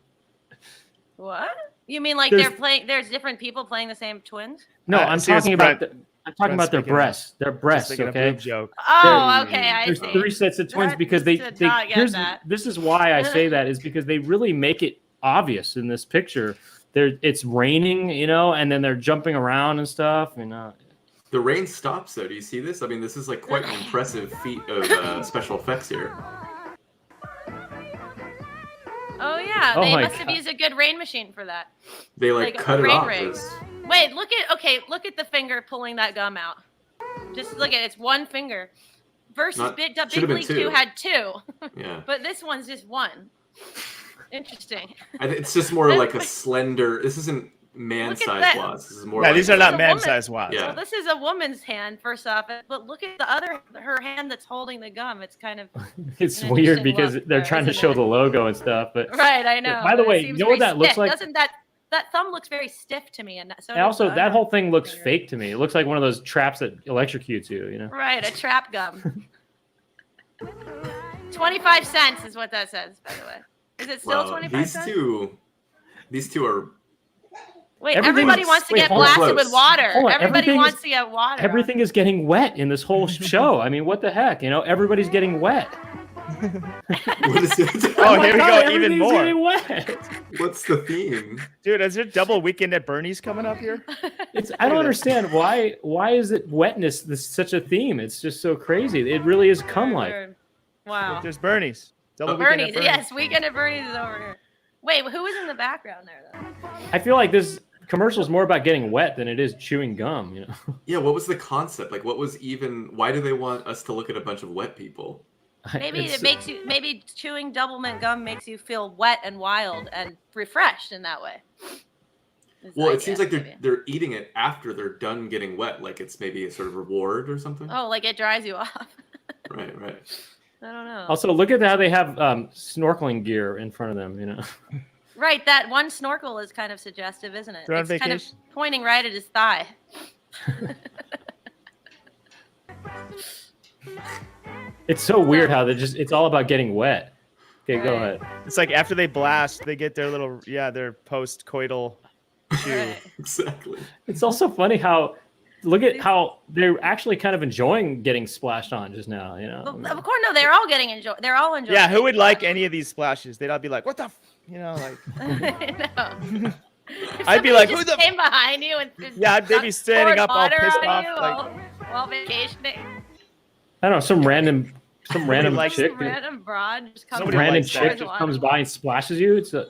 What? You mean like There's- they're playing? There's different people playing the same twins? No, I'm see, it's talking about Brent. I'm talking Brent's about their making a- breasts. Their Just breasts, thinking a okay? boob joke. Oh, okay, I There's see. 3 sets of twins That because they did not get here's that. this is why I say that is because they really make it obvious in this picture. It's raining, and then they're jumping around and stuff, The rain stops though. Do you see this? I mean, this is like quite an impressive feat of special effects here. Oh yeah, Oh they my must have God. used a good rain machine for that. They like Like a cut it rain off. rig. As- Wait, look at the finger pulling that gum out. Just look at it, it's one finger. Versus Not- Big should've been League two. 2 had 2, Yeah. but this one's just 1. Interesting. It's just more like a slender. This isn't man-sized that. wads. This is more. Yeah, like these are This is not a man-sized wads. Yeah. Well, this is a woman's hand, first off, but look at her hand that's holding the gum. It's kind of It's An weird interesting because look they're there, trying to isn't show it? the logo and stuff. But right. I know. By the but it way, you seems know what very that looks stiff. like? Doesn't that thumb looks very stiff to me, and so and does also the that other whole thing looks finger. fake to me. It looks like one of those traps that electrocutes you. You know. Right, a trap gum. 25 cents is what that says, by the way. Is it still Well, 25 cents? these two are. Wait, Everything's- everybody wants to wait, get hold on. blasted with Close. water. Hold on, Everybody everything wants is- to get water. Everything is getting wet in this whole show. I mean, what the heck? You know, everybody's getting wet. What is it? Oh, my here we God, go, even everything's more. getting wet. What's the theme? Dude, is there double weekend at Bernie's coming up here? I don't understand why is it wetness this such a theme? It's just so crazy. It really is cum like. Weird. Wow. There's Bernie's. Double weekend Bernie's, at yes, Weekend at Bernie's is over here. Wait, who was in the background there, though? I feel like this commercial is more about getting wet than it is chewing gum. You know. Yeah, what was the concept? Like, what was even? Why do they want us to look at a bunch of wet people? Maybe It's- it makes you. Maybe chewing double mint gum makes you feel wet and wild and refreshed in that way. Is the Well, it idea, seems like maybe. they're eating it after they're done getting wet. Like it's maybe a sort of reward or something. Oh, like it dries you off. Right. I don't know. Also, look at how they have snorkeling gear in front of them. You know. Right, that one snorkel is kind of suggestive, isn't it? They're on It's kind of vacation. pointing right at his thigh. It's so weird how it's all about getting wet. Okay, go Right. ahead. It's like after they blast, they get their little, their post-coital chew. Right. Exactly. It's also funny how look at how they're actually kind of enjoying getting splashed on just now, you know. Well, of course, no, they're all getting enjoyed. They're all enjoying. Yeah, who would it. like any of these splashes? They'd all be like, what the, like, No. If I'd be somebody like, just who the- came behind you and just Yeah, they'd be standing poured up all water pissed on off, you like- while vacationing. I don't know, some random likes chick, Some random broad just comes. Nobody random likes that. chick just comes by and splashes you. It's a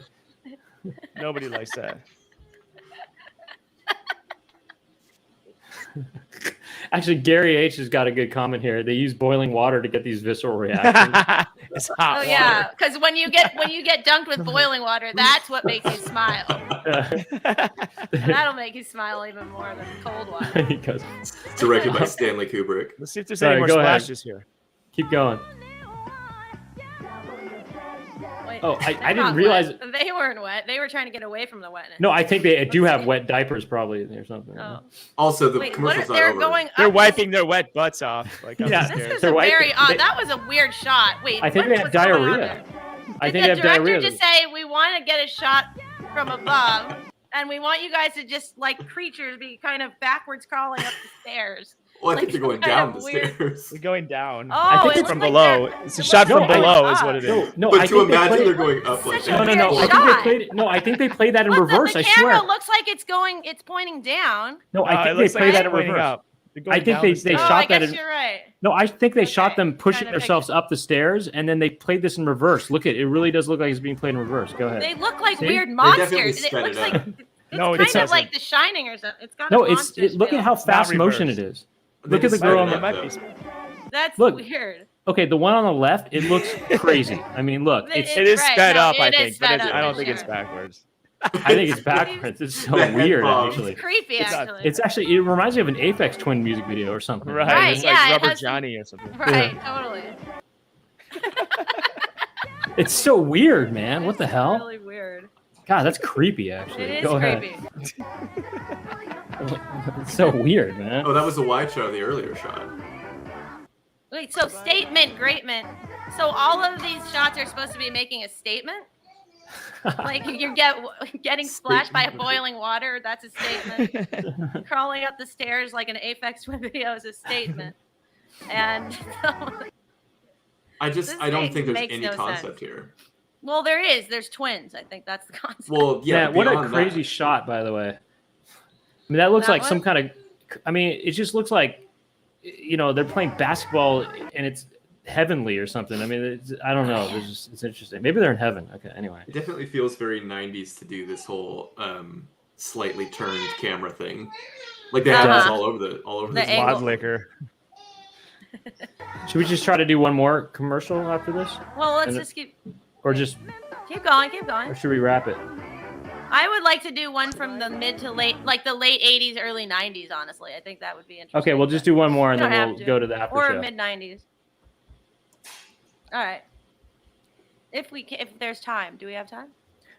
nobody likes that. Actually, Gary H has got a good comment here. They use boiling water to get these visceral reactions. It's hot Oh water. yeah, because when you get dunked with boiling water, that's what makes you smile. That'll make you smile even more than cold water. He goes, Directed by Stanley Kubrick. Let's see if there's Sorry, any more go ahead. splashes here. keep going. Wait, Oh, I they're didn't not realize- wet. They weren't wet. They were trying to get away from the wetness. No, I think they do have wet diapers probably or something. Oh. Also, the Wait, what? commercial's not They're over. going. They're up wiping their wet butts off. Like, up Yeah. the This stairs. is They're a wiping- very odd. they- That was a weird shot. Wait, I think what they have was going on diarrhea. there? I Did think the they have director diarrhea. just say we want to get a shot from above, and we want you guys to just like creatures be kind of backwards crawling up the stairs? Well, I like think they're going some kind down of the weird- stairs. They're going down. Oh, I think it it's from looked like below. they're- It's a it shot looked from like below they're is up. what it is. No, But I to think they imagine played, they're going up like Such a no, that. no, no. weird I think shot. they played. No, I think they played that in But reverse. The I camera swear. looks like it's pointing down. No, I it think they looks like played it's that in pointing reverse. up. They're going I think down they the stairs. Oh, shot I that guess in- you're right. No, I think they shot Okay, them pushing kinda themselves up the stairs, and then they played this in reverse. Look at it; really does look like it's being played in reverse. Go ahead. They look like See? weird They monsters. definitely It sped looks it like up. it's No, it kind of doesn't. like The Shining or something. It's got No, a it's monsters look at feel. how fast Not motion it reversed. is. They Look at the decided girl on It the. that, might be. though. That's Look. weird. Okay, the one on the left, it looks crazy. I mean, look, It- it's. It is Right, sped no, up, I it is think, but sped it's, up, I don't for think it's sure. backwards. I think it's backwards. It's so The head weird, bob. actually. It's creepy, It's not- actually. It's actually. It reminds me of an Aphex Twin music video or something. Right. Right, It's yeah, like it Rubber has some- Johnny or something. right, totally. It's so weird, man. What the It's hell? Really weird. God, that's creepy. Actually, It is go creepy. ahead. It's so weird, man. Oh, that was the wide shot of the earlier shot. Wait, so statement, greatment. So all of these shots are supposed to be making a statement? Like you're getting splashed by boiling water, that's a statement. Crawling up the stairs like an Aphex Twin video is a statement. And This I don't thing think there's makes any no concept sense. here. well, there is. There's twins. I think that's the concept. Well, yeah. What a beyond crazy that- shot, by the way. I mean, that looks That like some one? kind of I mean, it just looks like, they're playing basketball and it's heavenly or something. I mean, I don't know. It's interesting. Maybe they're in heaven. Okay. Anyway, It definitely feels very 90s to do this whole slightly turned camera thing. Like they have this all over the Quad liquor. Should we just try to do one more commercial after this? Well, let's just keep going. Or should we wrap it? I would like to do one from the mid to late, like the late 80s, early 90s, honestly. I think that would be interesting. Okay, we'll just do one more and You then don't we'll go to the after or show. mid 90s. All right. If there's time, do we have time?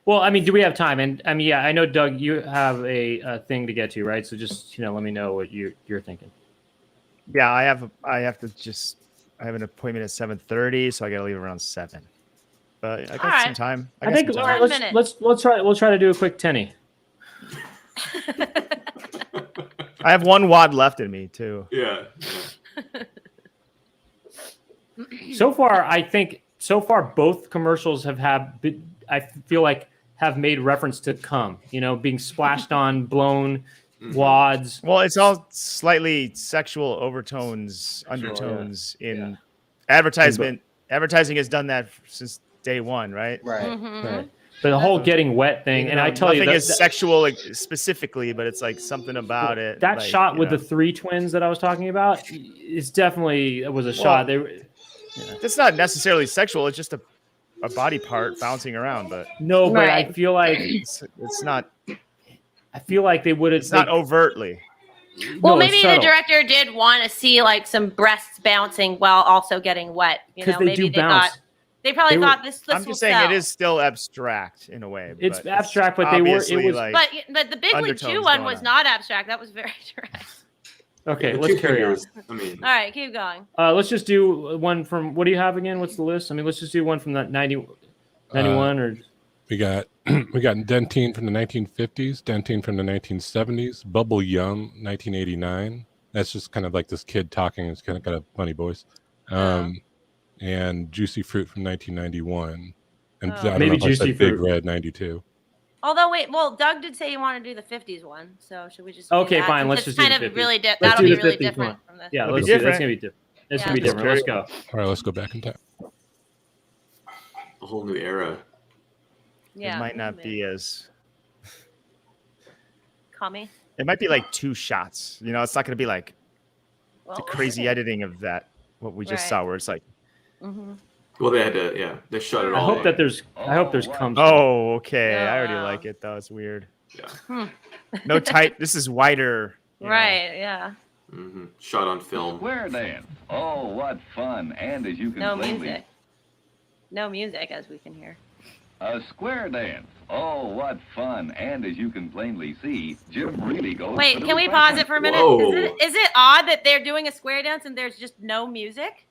Well, I mean, do we have time? And I mean, yeah, I know, Doug, you have a thing to get to, right? So just let me know what you're thinking. Yeah, I have an appointment at 7:30, so I got to leave around 7. But I got some time. I think let's try. We'll try to do a quick tenny. I have 1 wad left in me too. Yeah. So far, both commercials have I feel like have made reference to cum. Being splashed on, blown wads. Well, it's all slightly sexual overtones, undertones in advertisement. Advertising has done that since day one, right? Right. Mm-hmm. Right. But the whole getting wet thing, and I tell you, nothing is sexual specifically, but it's like something about it. That like, shot with the 3 twins that I was talking about, it was a shot. It's not necessarily sexual. It's just a body part bouncing around, but but I feel like it's not. I feel like they would have. It's not overtly. Well, maybe the director did want to see like some breasts bouncing while also getting wet. Because maybe they thought. They probably thought this. I'm just saying it is still abstract in a way. It's abstract, but they were. It was. Like but the Big League Chew one was not abstract. That was very direct. Okay, let's carry on. All right, keep going. Let's just do one from. What do you have again? What's the list? I mean, let's just do one from that 91 or. We got Dentine from the 1950s, Dentine from the 1970s, Bubble Yum 1989. That's just kind of like this kid talking. It's kind of got a funny voice. And Juicy Fruit from 1991, and I don't maybe know if I Juicy said Big Fruit. Red 92. Although Doug did say he wanted to do the 50s one, so should we just? Okay, do that? fine. Let's Since just it's do the 50s. Really Let's that'll do be the really 50s different one. from this. Yeah, It'll let's be do. That's different. gonna be different. It's Yeah. gonna be different. Let's go. All right, let's go back in time. A whole new era. Yeah, it might not be as. Cummy. It might be like 2 shots. It's not going to be like the crazy editing of that. What we just saw, where it's like. Mm-hmm. Well, they had to. They shut it I all. hope that there's. I hope there's cum. Oh, okay. I already like it though. It's weird. Yeah. No tight. This is wider. Right. Yeah. Mm-hmm. Shot on film. Square dance. Oh, what fun! And as you can plainly, no music, as we can hear. A square dance. Oh, what fun! And as you can plainly see, Jim really goes. Wait, can we pause it for a minute? Is it odd that they're doing a square dance and there's just no music?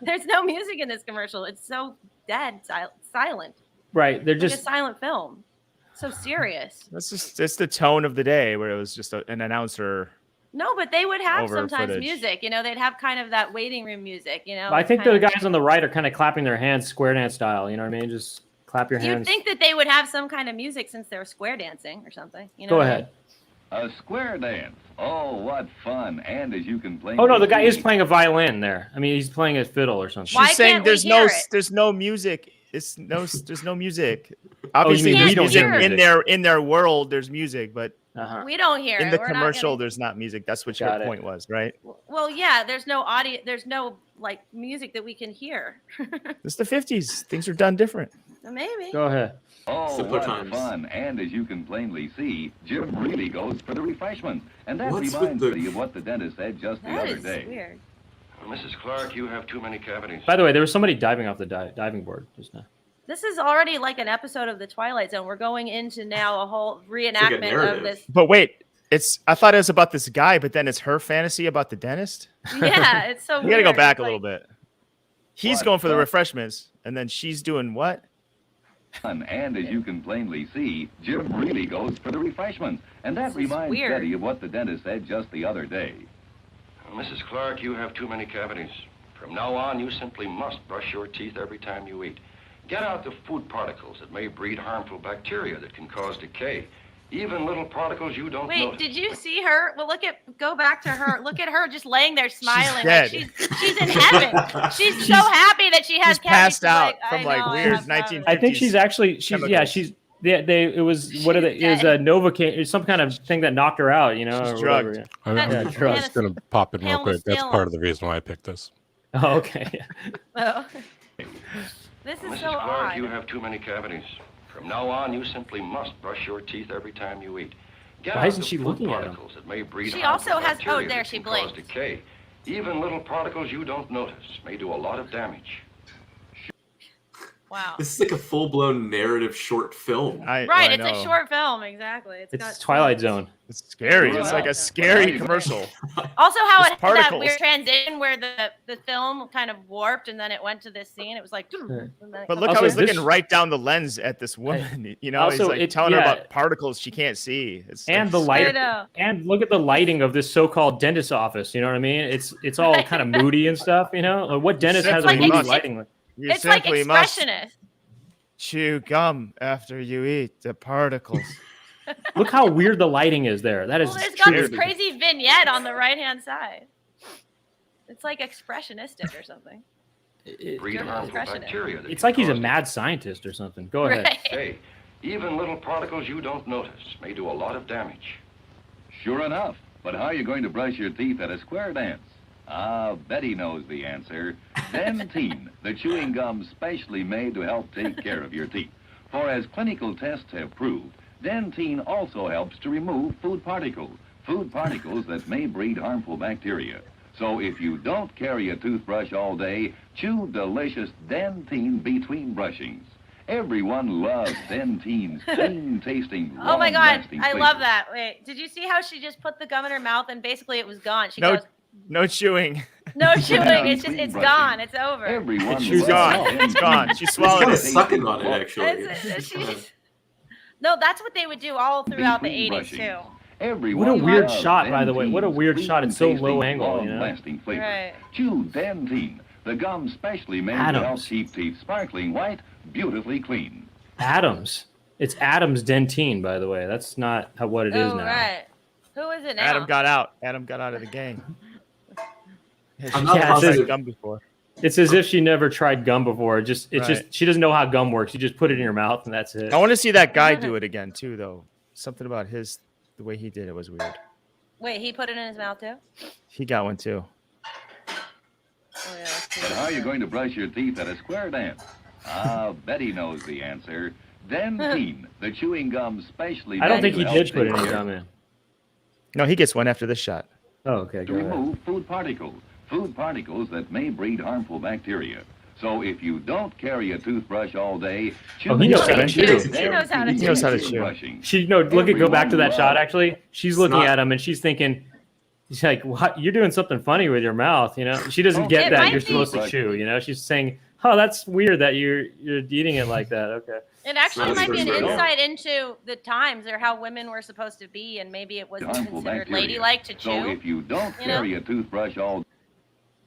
There's no music in this commercial. It's so dead, silent. Right. They're It's just like a silent film. So serious. It's the tone of the day where it was just an announcer. No, but they would have Over sometimes footage. music. They'd have kind of that waiting room music. I think the guys on the right are kind of clapping their hands square dance style. You know what I mean? Just clap your hands. You'd think that they would have some kind of music since they're square dancing or something. Go ahead. A square dance. Oh, what fun! And as you can plainly. Oh no, the guy is playing a violin there. I mean, he's playing a fiddle or something. Why She's saying can't we there's hear no it? there's no music. There's no music. Obviously, mean there's we don't music hear music? in their world. There's music, but We don't hear in it. the We're not commercial, gonna- there's not music. That's what Got your it. point was, right? Well, yeah. There's no audio. There's no like music that we can hear. It's the 50s. Things are done different. Maybe. Go ahead. Oh, Simpler what times. fun! And as you can plainly see, Jim really goes for the refreshments, and that What's with reminds the- me of what the dentist said just the That other is day. weird. Mrs. Clark, you have too many cavities. By the way, there was somebody diving off the diving board just now. This is already like an episode of The Twilight Zone. We're going into now a whole like a reenactment of narrative. this. But wait, I thought it was about this guy, but then it's her fantasy about the dentist. Yeah, it's so. We got to go weird. back It's a little like- bit. He's going for the refreshments, and then she's doing what? And as you can plainly see, Jim really goes for the refreshments, and that This is reminds weird. Betty of what the dentist said just the other day. Mrs. Clark, you have too many cavities. From now on, you simply must brush your teeth every time you eat. Get out the food particles that may breed harmful bacteria that can cause decay. Even little particles you don't Wait, notice. did you see her? Well, go back to her. Look at her just laying there smiling. dead. Like she's in heaven. She's so happy that she has She's passed cavities. out from, like, I weird have cavities. 1950s I think she's actually chemicals. she's it was what are they? It was a Novocaine, some kind of thing that knocked her out, you know, She's or drugged. whatever. I'm Yeah, just going to pop in real Hell quick. That's still. part of the reason why I picked this. Oh, okay. Oh. This is Mrs. so Clark, odd. you have too many cavities. From now on, you simply must brush your teeth every time you eat. Get Why out isn't the she food looking at him? particles that may breed She harmful also has- oh, bacteria there, that she can cause blinked. decay. Even little particles you don't notice may do a lot of damage. Wow. This is like a full-blown narrative short film. Right, I it's a know. short film, exactly. It's got Twilight scenes. Zone. It's scary. Yeah. It's like Yeah. a scary commercial. Also, how There's it had that particles. weird transition where the film kind of warped and then it went to this scene. It was like, and then it But comes look Also, how he's back. looking right down the lens at this woman. You know, he's Also, like it- telling her yeah. about particles she can't see. It's And the it's light, I know. and look at the lighting of this so-called dentist office. You know what I mean? It's all Right. kind of moody and stuff. You know, like, what dentist has a Simply moody must. lighting? You It's like simply must expressionist. chew gum after you eat the particles. Look how weird the lighting is there. That is Well, there's got this true. crazy vignette on the right-hand side. It's like expressionistic or something. Breed Good harmful expression. bacteria that It's can like he's a cause mad scientist or something. Go ahead. Right. decay. Even little particles you don't notice may do a lot of damage. Sure enough. But how are you going to brush your teeth at a square dance? Ah, Betty knows the answer. Dentine, the chewing gum specially made to help take care of your teeth. For as clinical tests have proved, Dentine also helps to remove food particles that may breed harmful bacteria. So if you don't carry a toothbrush all day, chew delicious Dentine between brushings. Everyone loves Dentine's clean-tasting, Oh my God, long-lasting I flavor. love that. Wait, did you see how she just put the gum in her mouth and basically it was gone? She No, goes, no chewing. no chewing. It's just, Clean it's brushing. gone. It's over. Everyone She's loves gone. Dentine. It's gone. She She's swallowed kind of it. sucking on it, actually. No, that's what they would do all throughout the Between 80s brushing. too. Everyone What a weird loves shot, by the way. What a Dentine's weird shot. It's so clean-tasting, low angle, you know? long-lasting flavor. Right. Chew Dentine, the gum specially made to help Adams. keep teeth sparkling white, beautifully clean. Adams. It's Adams Dentine, by the way. That's not what it is Oh, now. right. Who is it now? Adam got out. Adam got out of the game. I'm not Yeah, Tried positive. gum before. It's as if she never tried gum before. It's just Right. she doesn't know how gum works. You just put it in your mouth and that's it. I want to see that guy do it again too, though. Something about the way he did it was weird. Wait, he put it in his mouth too? He got one too. Oh, yeah. let's see. But how are you going to brush your teeth at a square dance? Ah, Betty knows the answer. Dentine, the chewing gum specially I don't made think to he help did put take any care gum in. No, he gets one after this shot. Oh, okay. to Go ahead. remove food particles that may breed harmful bacteria. So if you don't carry a toothbrush all day, chew Oh, he knows how to chew. He knows how to He knows how to chew. chew. Brushing. She go back to that Everyone shot. loves- Actually, she's looking at him and she's thinking, she's like, "What? You're doing something funny with your mouth." You know, she doesn't get It that might you're be- supposed to chew. You know, she's saying, "Oh, that's weird that you're eating it like that." Okay. It actually Not might be an for sure. insight into the times or how women were supposed to be, and maybe it wasn't harmful considered bacteria. ladylike to chew. So if you don't You know? carry a toothbrush all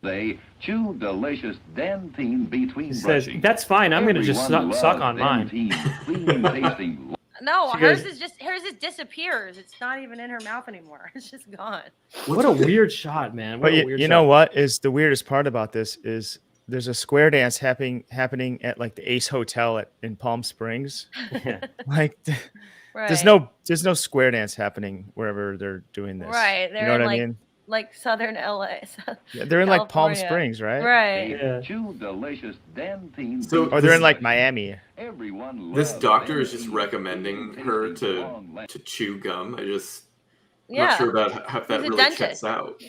day, chew delicious Dentine between He says, brushing. "That's fine. I'm going to just Everyone suck loves on mine." Dentine's clean-tasting, No, She hers goes- is just disappears. It's not even in her mouth anymore. It's just gone. What a weird shot, man. What But a weird you shot. know what is the weirdest part about this is there's a square dance happening at like the Ace Hotel in Palm Springs. Like Right. there's no square dance happening wherever they're doing this. Right. You They're know in what I like mean? like southern LA. Yeah, they're in like Palm California. Springs, right? Right. Yeah. chew delicious Dentine. So- Or they're in like Miami. Everyone This loves doctor is just Dentine recommending her clean-tasting, to long-lasting- chew gum. I'm Yeah. not sure about how that He's a really dentist. checks out.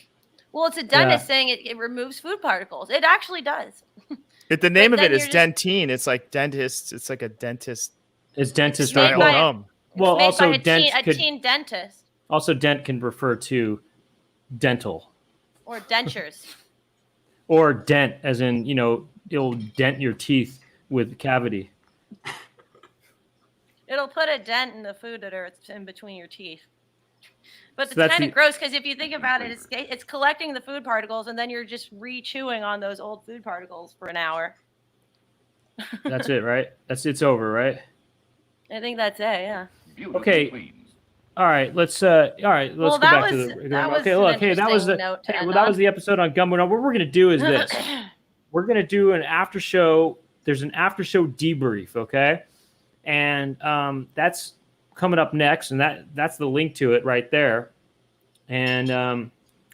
Well, it's a dentist saying it removes food particles. It actually does. The name But of it then is you're just- Dentine. It's like dentist. It's like a dentist It's dentist It's made style by- gum. Well, It's made also by dent a could teen dentist also dent can refer to dental or dentures. or dent, as in it'll dent your teeth with cavity. It'll put a dent in the food that are in between your teeth. But So it's that's kind the- of gross because if you think about it, it's collecting the food particles and then you're just re-chewing on those old food particles for an hour. That's it, right? It's over, right? I think that's it. Yeah. beautifully Okay. clean. All right, let's go back to the. that was Okay, an look, hey, that was the interesting note to hey, end well, that was on. the episode on Gumbo. Now, what we're gonna do is this: we're gonna do an after show. There's an after show debrief, okay, and that's coming up next, and that's the link to it right there. And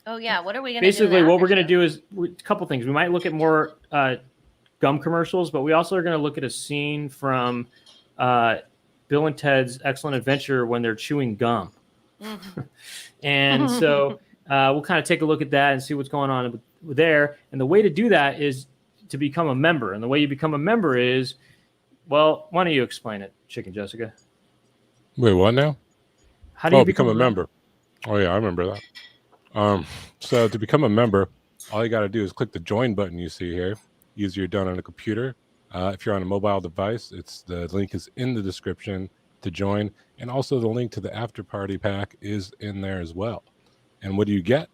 Oh yeah, what are we gonna basically do? what we're gonna do is a couple things. We might look at more gum commercials, but we also are gonna look at a scene from Bill and Ted's Excellent Adventure when they're chewing gum. Mm-hmm. And so we'll kind of take a look at that and see what's going on there. And the way to do that is to become a member. And the way you become a member is, well, why don't you explain it, Chicken Jessica? Wait, what now? How do you become a member? Oh yeah, I remember that. So to become a member, all you got to do is click the join button you see here. Easier done on a computer. If you're on a mobile device, the link is in the description to join, and also the link to the after party pack is in there as well. And what do you get?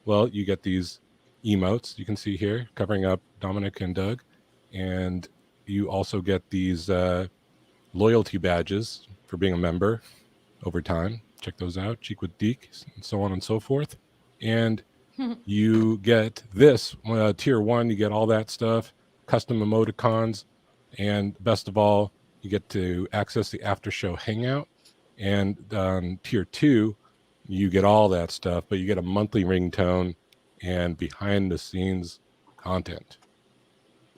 Well, you get these emotes you can see here covering up Dominic and Doug, and you also get these loyalty badges for being a member over time. Check those out, Cheek with Deke, and so on and so forth. And you get this tier 1, you get all that stuff, custom emoticons, and best of all, you get to access the after show hangout. And on tier 2, you get all that stuff, but you get a monthly ringtone and behind the scenes content.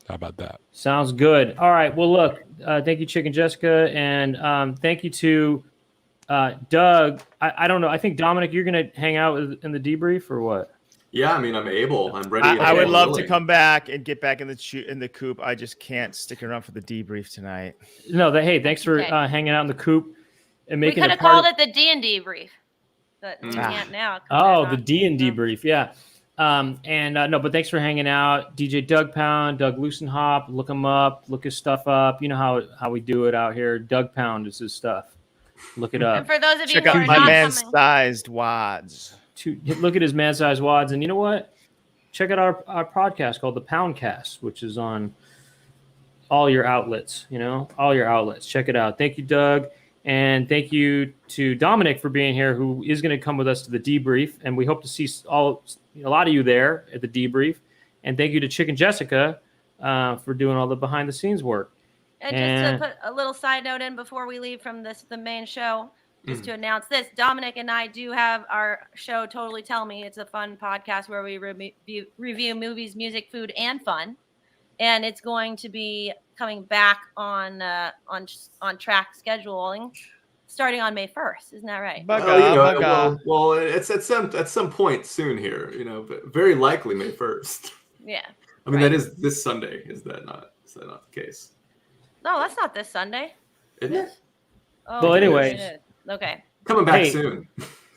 How about that? Sounds good. All right. Well, look, thank you, Chicken Jessica, and thank you to Doug. I don't know. I think Dominic, you're going to hang out in the debrief or what? Yeah, I mean, I'm able. I'm ready. I would love to willing. come back and get back in the coop. I just can't stick around for the debrief tonight. No, hey, thanhanks for Okay. hanging out in the coop and We making could it have called it the D&D brief, but we can't now. 'cause Oh, they're the not- D&D brief, yeah. No, but thanks for hanging out, DJ Douggpound, Doug Lussenhop. Look him up, look his stuff up. You know how we do it out here. Douggpound is his stuff. Look it And up. for those of you Check who out are my not man-sized wads. Look at his man-sized wads, and you know what? Check out our podcast called the Poundcast, which is on all your outlets. All your outlets. Check it out. Thank you, Doug. And thank you to Dominic for being here, who is going to come with us to the debrief. And we hope to see a lot of you there at the debrief. And thank you to Chicken Jessica for doing all the behind-the-scenes work. And just to put a little side note in before we leave from the main show, just to announce this, Dominic and I do have our show, Totally Tell Me. It's a fun podcast where we review movies, music, food, and fun. And it's going to be coming back on track scheduling starting on May 1st. Isn't that right? Well, it's at some point soon here, but very likely May 1st. Yeah. I mean, that is this Sunday. Is that not the case? No, that's not this Sunday. Isn't it? Oh, Well, anyways. it is. Okay. Coming back soon.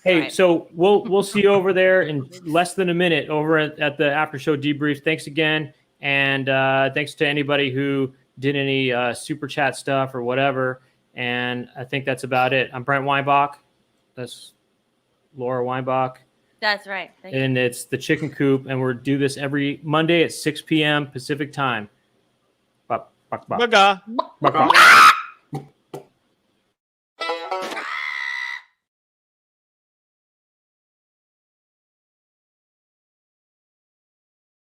Hey, Right. so we'll see you over there in less than a minute over at the after show debrief. Thanks again, and thanks to anybody who did any super chat stuff or whatever. And I think that's about it. I'm Brent Weinbach. That's Laura Weinbach. That's right. Thank you. And it's the Chicken Coop, and we're do this every Monday at 6 p.m. Pacific time. Bugga. Bye.